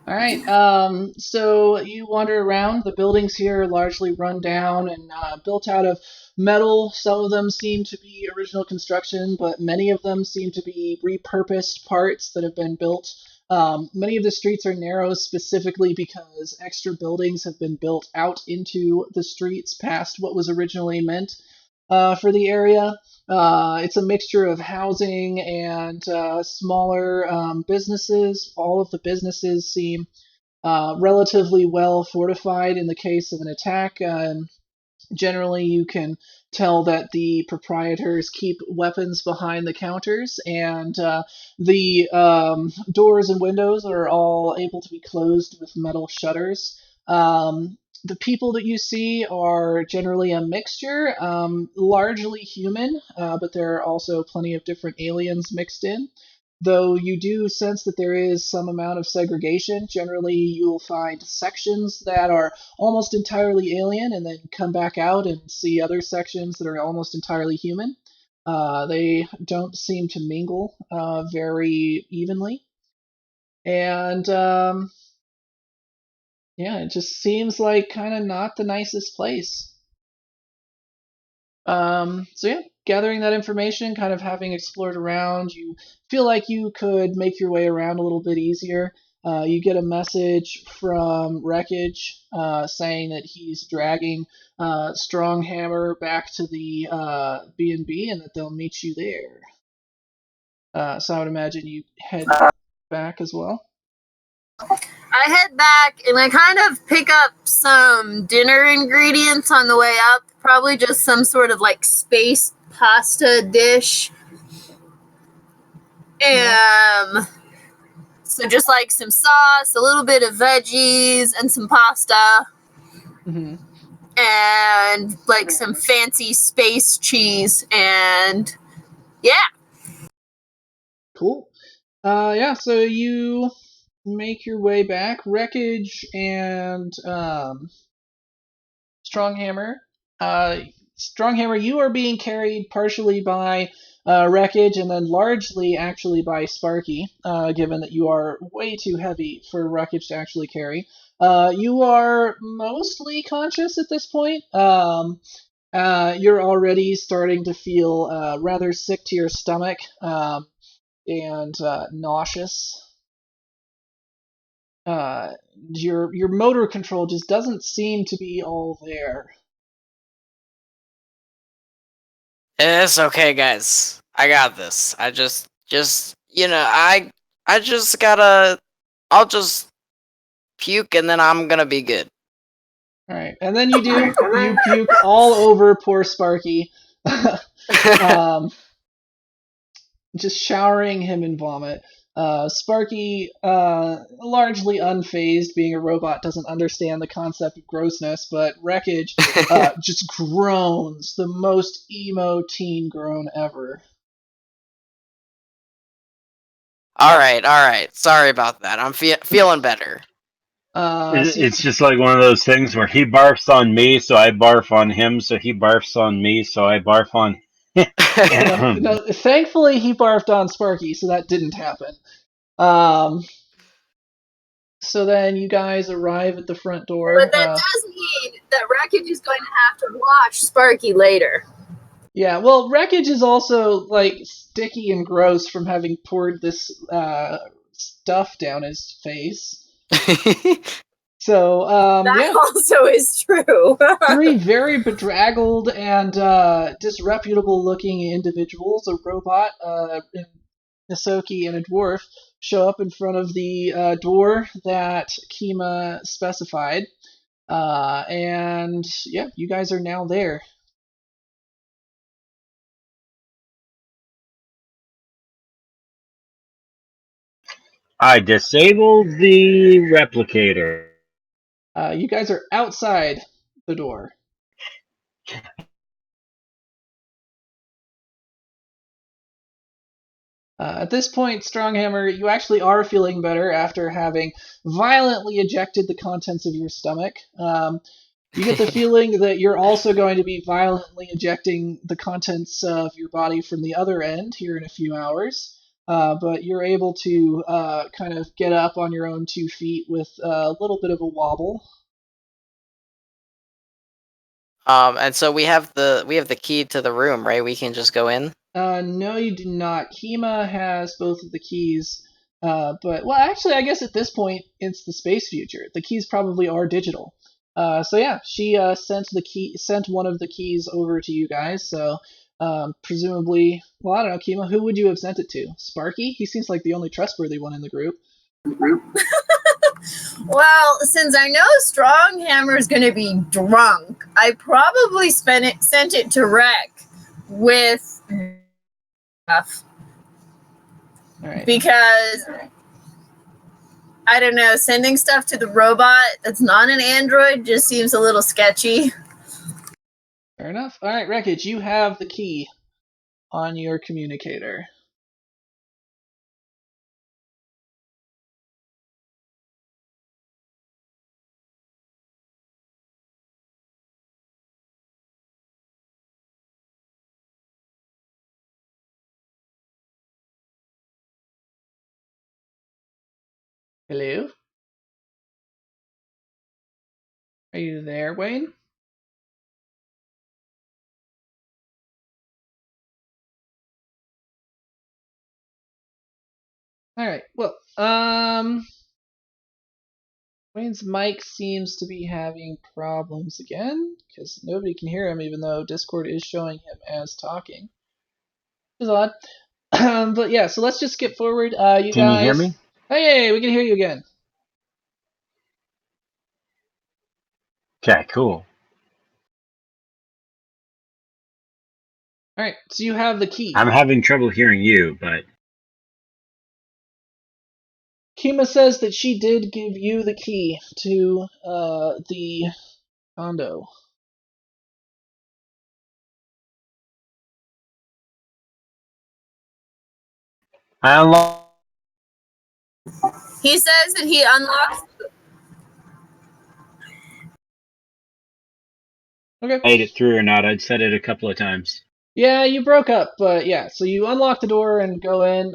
All right. So you wander around. The buildings here are largely run down and built out of metal. Some of them seem to be original construction, but many of them seem to be repurposed parts that have been built. Many of the streets are narrow specifically because extra buildings have been built out into the streets past what was originally meant for the area. It's a mixture of housing and smaller businesses. All of the businesses seem relatively well fortified in the case of an attack. Generally, you can tell that the proprietors keep weapons behind the counters, and the doors and windows are all able to be closed with metal shutters. The people that you see are generally a mixture, largely human, but there are also plenty of different aliens mixed in. Though you do sense that there is some amount of segregation. Generally, you'll find sections that are almost entirely alien and then come back out and see other sections that are almost entirely human. They don't seem to mingle very evenly. And yeah, it just seems like kind of not the nicest place. So yeah, gathering that information, kind of having explored around, you feel like you could make your way around a little bit easier. You get a message from Wreckage saying that he's dragging Stronghammer back to the B&B and that they'll meet you there. So I would imagine you head back as well. I head back and I kind of pick up some dinner ingredients on the way up. Probably just some sort of like space pasta dish. So just like some sauce, a little bit of veggies, and some pasta. Mm-hmm. And like some fancy space cheese. And yeah. Cool. Yeah, so you make your way back. Wreckage and Stronghammer. Stronghammer, you are being carried partially by Wreckage and then largely actually by Sparky, given that you are way too heavy for Wreckage to actually carry. You are mostly conscious at this point. You're already starting to feel rather sick to your stomach and nauseous. Your motor control just doesn't seem to be all there. It's okay, guys. I got this. I just I just gotta. I'll just puke and then I'm gonna be good. All right, and then you do. You puke all over poor Sparky, just showering him in vomit. Sparky, largely unfazed, being a robot, doesn't understand the concept of grossness, but Wreckage just groans, the most emo teen groan ever. All right. Sorry about that. I'm feeling better. It's just like one of those things where he barfs on me, so I barf on him, so he barfs on me, so I barf on no, thankfully he barfed on Sparky, so that didn't happen. So then you guys arrive at the front door. But that does mean that Wreckage is going to have to watch Sparky later. Yeah, well, Wreckage is also like sticky and gross from having poured this stuff down his face. So, That also is true. three very bedraggled and disreputable looking individuals, a robot, Nisoki, and a dwarf, show up in front of the door that Kima specified. And yeah, you guys are now there. I disabled the replicator. You guys are outside the door. At this point, Stronghammer, you actually are feeling better after having violently ejected the contents of your stomach. You get the feeling that you're also going to be violently ejecting the contents of your body from the other end here in a few hours. But you're able to kind of get up on your own 2 feet with a little bit of a wobble. And so we have the key to the room, right? We can just go in. No, you do not. Kima has both of the keys, but well, actually, I guess at this point it's the space future. The keys probably are digital. So yeah, she sent one of the keys over to you guys. So presumably, well, I don't know, Kima, who would you have sent it to? Sparky? He seems like the only trustworthy one in the group. Well, since I know Stronghammer is going to be drunk, I probably sent it to Rec with stuff. All right. Because I don't know, sending stuff to the robot that's not an android just seems a little sketchy. Fair enough. All right, Wreckage, you have the key on your communicator. Hello? Are you there, Wayne? All right. Well, Wayne's mic seems to be having problems again because nobody can hear him, even though Discord is showing him as talking. Which is odd. But yeah, so let's just skip forward. You Can you hear guys. me? Hey, we can hear you again. Okay, cool. All right, so you have the key. I'm having trouble hearing you, but Kima says that she did give you the key to the condo. I unlocked. He says that he unlocks. Okay. Made it through or not. I'd said it a couple of times. Yeah, you broke up, but yeah, so you unlock the door and go in.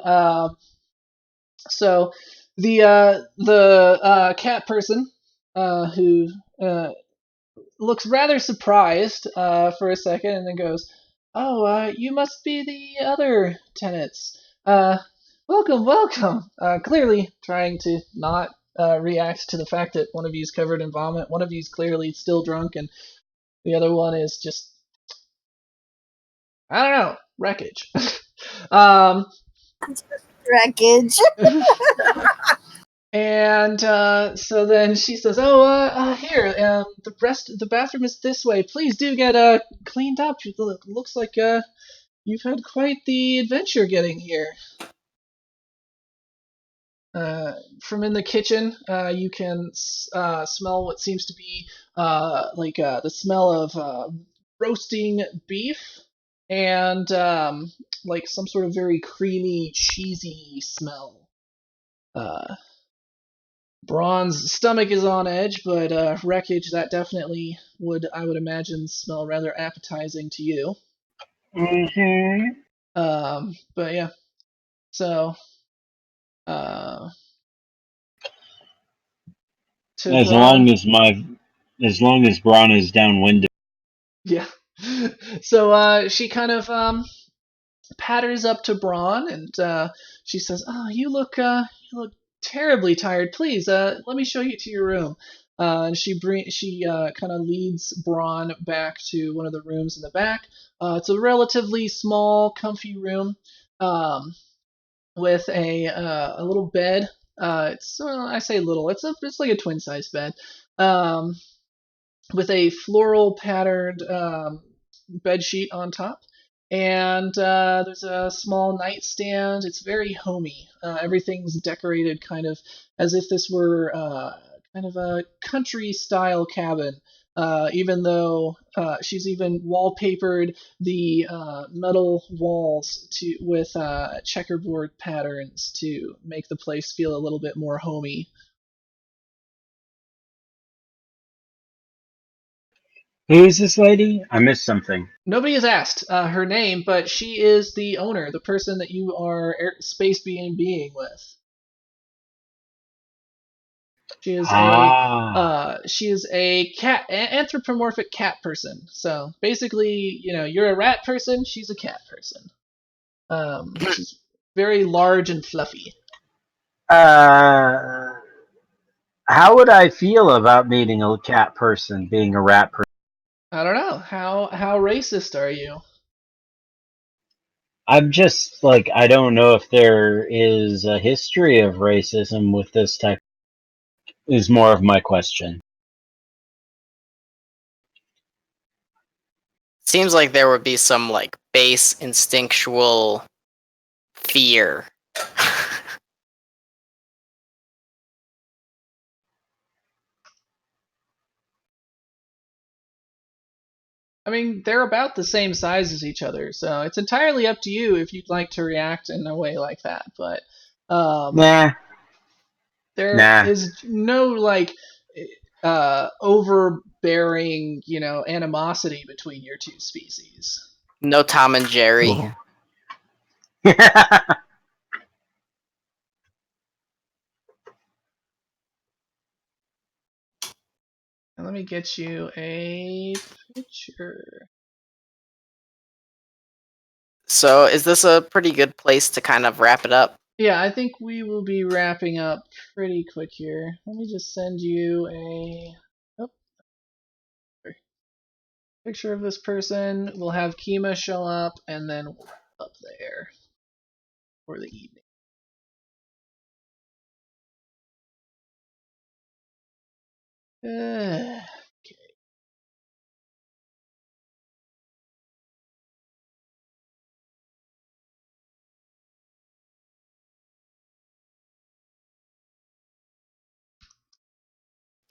So the cat person who looks rather surprised for a second and then goes, "Oh, you must be the other tenants. Welcome, welcome." Clearly trying to not react to the fact that one of you's covered in vomit, one of you's clearly still drunk, and the other one is just, I don't know, wreckage. Wreckage. And so then she says, "Oh, here, the bathroom is this way. Please do get cleaned up. It looks like you've had quite the adventure getting here." From in the kitchen, you can smell what seems to be like the smell of roasting beef and like some sort of very creamy, cheesy smell. Braun's stomach is on edge, but wreckage, that definitely would, I would imagine, smell rather appetizing to you. Mm-hmm. But yeah, so uh, to As Braun, long as Braun is downwind. yeah. So she kind of patters up to Braun and she says, "Oh, you look terribly tired. Please, let me show you to your room." And she kind of leads Braun back to one of the rooms in the back. It's a relatively small, comfy room um, with a little bed. It's I say little. It's like a twin size bed. Um, with a floral patterned bed sheet on top. And there's a small nightstand. It's very homey. Everything's decorated kind of as if this were kind of a country style cabin. Even though she's even wallpapered the metal walls with checkerboard patterns to make the place feel a little bit more homey. Who is this lady? I missed something. Nobody has asked her name, but she is the owner, the person that you are space being with. She is a Ah. she is a cat anthropomorphic cat person. So basically, you're a rat person. She's a cat person. She's very large and fluffy. Uh, how would I feel about meeting a cat person, being a rat person? I don't know how racist are you? I'm just like, I don't know if there is a history of racism with this type, is more of my question. Seems like there would be some like base instinctual fear. I mean, they're about the same size as each other, so it's entirely up to you if you'd like to react in a way like that. But um, Nah, there nah. is no like overbearing, animosity between your two species. No Tom and Jerry. Oh. And let me get you a picture. So is this a pretty good place to kind of wrap it up? Yeah, I think we will be wrapping up pretty quick here. Let me just send you a picture of this person. We'll have Kima show up, and then we'll wrap up there for the evening. Okay.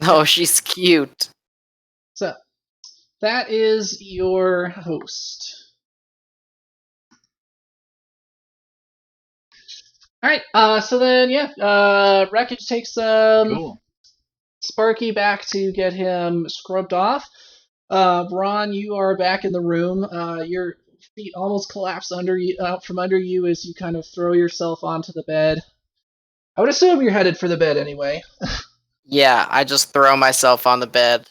Oh, she's cute. So that is your host. All right. So then, yeah. Wreckage takes Cool. Sparky back to get him scrubbed off. Ron, you are back in the room. Your feet almost collapse out from under you as you kind of throw yourself onto the bed. I would assume you're headed for the bed anyway. Yeah, I just throw myself on the bed.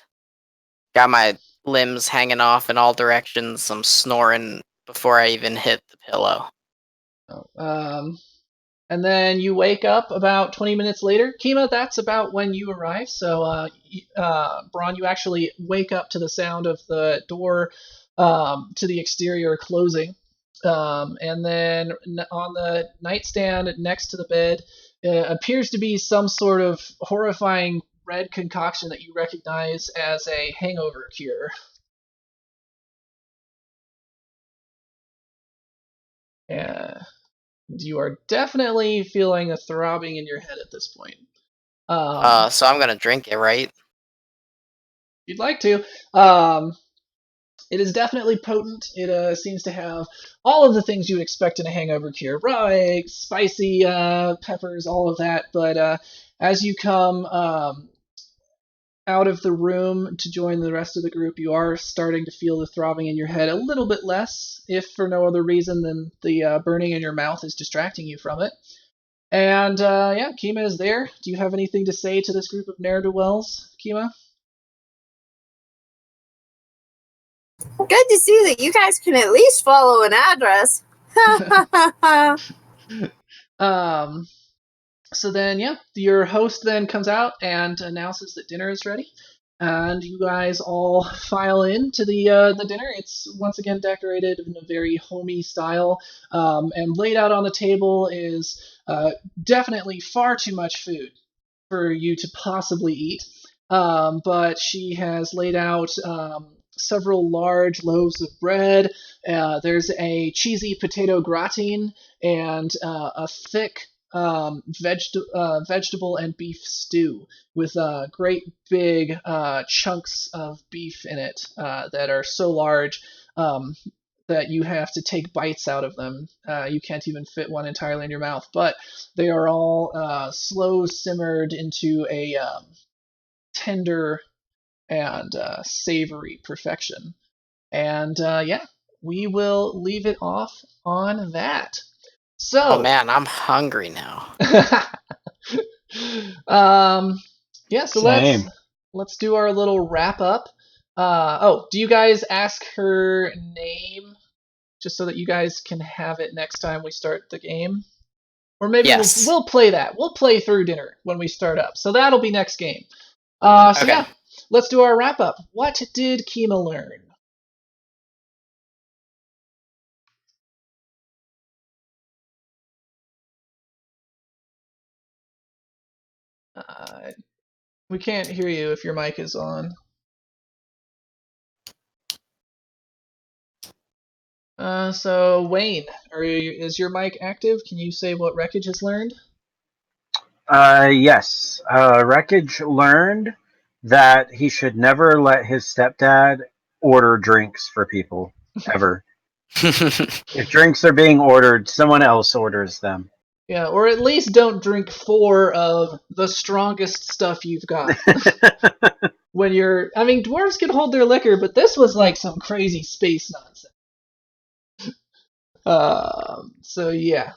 Got my limbs hanging off in all directions. I'm snoring before I even hit the pillow. Um, and then you wake up about 20 minutes later. Kima, that's about when you arrive. So, Braun, you actually wake up to the sound of the door to the exterior closing. And then on the nightstand next to the bed appears to be some sort of horrifying red concoction that you recognize as a hangover cure. Yeah. You are definitely feeling a throbbing in your head at this point. So I'm gonna drink it, right? If you'd like to. Um, it is definitely potent. It seems to have all of the things you would expect in a hangover cure: raw eggs, spicy peppers, all of that. But as you come out of the room to join the rest of the group, you are starting to feel the throbbing in your head a little bit less, if for no other reason than the burning in your mouth is distracting you from it. And yeah, Kima is there. Do you have anything to say to this group of ne'er-do-wells, Kima? Good to see that you guys can at least follow an address. So then, yeah, your host then comes out and announces that dinner is ready, and you guys all file into the dinner. It's once again decorated in a very homey style, and laid out on the table is definitely far too much food for you to possibly eat. But she has laid out several large loaves of bread. There's a cheesy potato gratin and a thick vegetable and beef stew with great big chunks of beef in it that are so large that you have to take bites out of them. You can't even fit one entirely in your mouth, but they are all slow simmered into a tender and savory perfection. And yeah, we will leave it off on that. So, Oh man, I'm hungry now. yeah, so Same. let's do our little wrap up. Do you guys ask her name just so that you guys can have it next time we start the game? Or maybe Yes. we'll play that. We'll play through dinner when we start up. So that'll be next game. So Okay. yeah, let's do our wrap up. What did Kima learn? We can't hear you if your mic is on. So Wayne, is your mic active? Can you say what Wreckage has learned? Yes. Wreckage learned that he should never let his stepdad order drinks for people, ever. If drinks are being ordered, someone else orders them. Yeah, or at least don't drink 4 of the strongest stuff you've got. When dwarves can hold their liquor, but this was like some crazy space nonsense. So yeah.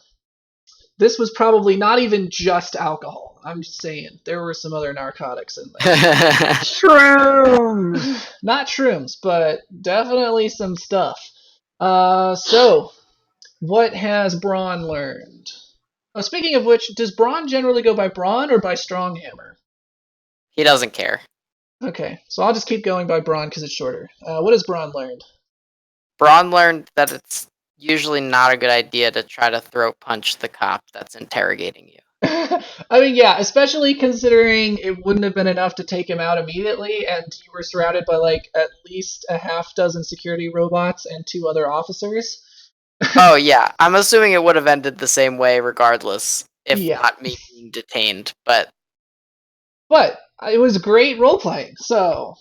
This was probably not even just alcohol. I'm just saying. There were some other narcotics in there. Shrooms! Not shrooms, but definitely some stuff. So, what has Braun learned? Oh, speaking of which, does Braun generally go by Braun or by Stronghammer? He doesn't care. Okay, so I'll just keep going by Braun because it's shorter. What has Braun learned? Braun learned that it's usually not a good idea to try to throat punch the cop that's interrogating you. I mean, yeah, especially considering it wouldn't have been enough to take him out immediately, and you were surrounded by like at least a half dozen security robots and 2 other officers. Oh yeah, I'm assuming it would have ended the same way regardless, if Yeah. not me being detained, but it was great role playing, so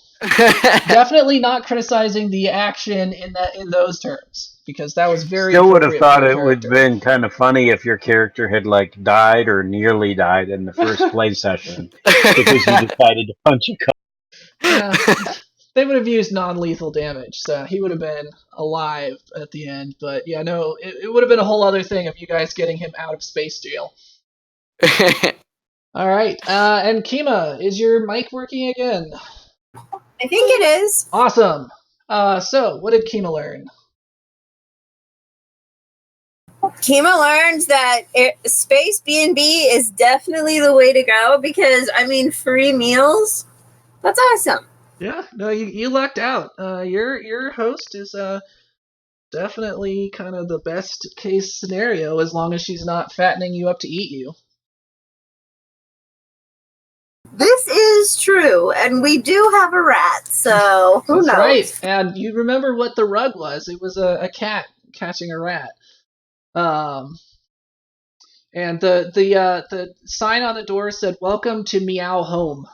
definitely not criticizing the action in those terms because that was very Still would have appropriate thought for your it would character. have been kind of funny if your character had like died or nearly died in the first play session because you decided to punch a cop. Yeah, they would have used non-lethal damage, so he would have been alive at the end. But yeah, no, it would have been a whole other thing of you guys getting him out of space jail. All right, and Kima, is your mic working again? I think it is. Awesome. So what did Kima learn? Kima learned that Space B&B is definitely the way to go because, I mean, free meals, that's awesome. Yeah, no, you lucked out. Your host is definitely kind of the best case scenario as long as she's not fattening you up to eat you. This is true, and we do have a rat, so who That's knows? right. And you remember what the rug was? It was a cat catching a rat. And the sign on the door said, "Welcome to Meow Home."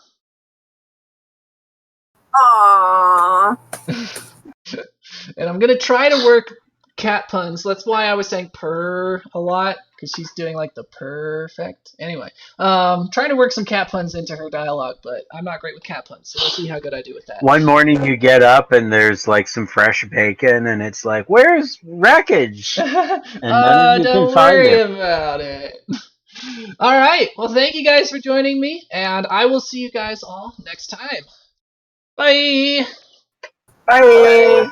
Aww. And I'm gonna try to work cat puns. That's why I was saying purr a lot, because she's doing like the perfect. Anyway, trying to work some cat puns into her dialogue, but I'm not great with cat puns, so we'll see how good I do with that. One morning you get up and there's like some fresh bacon and it's like, where's Wreckage? And none of you Don't can find worry it. about it. All right. Well, thank you guys for joining me, and I will see you guys all next time. Bye. Bye.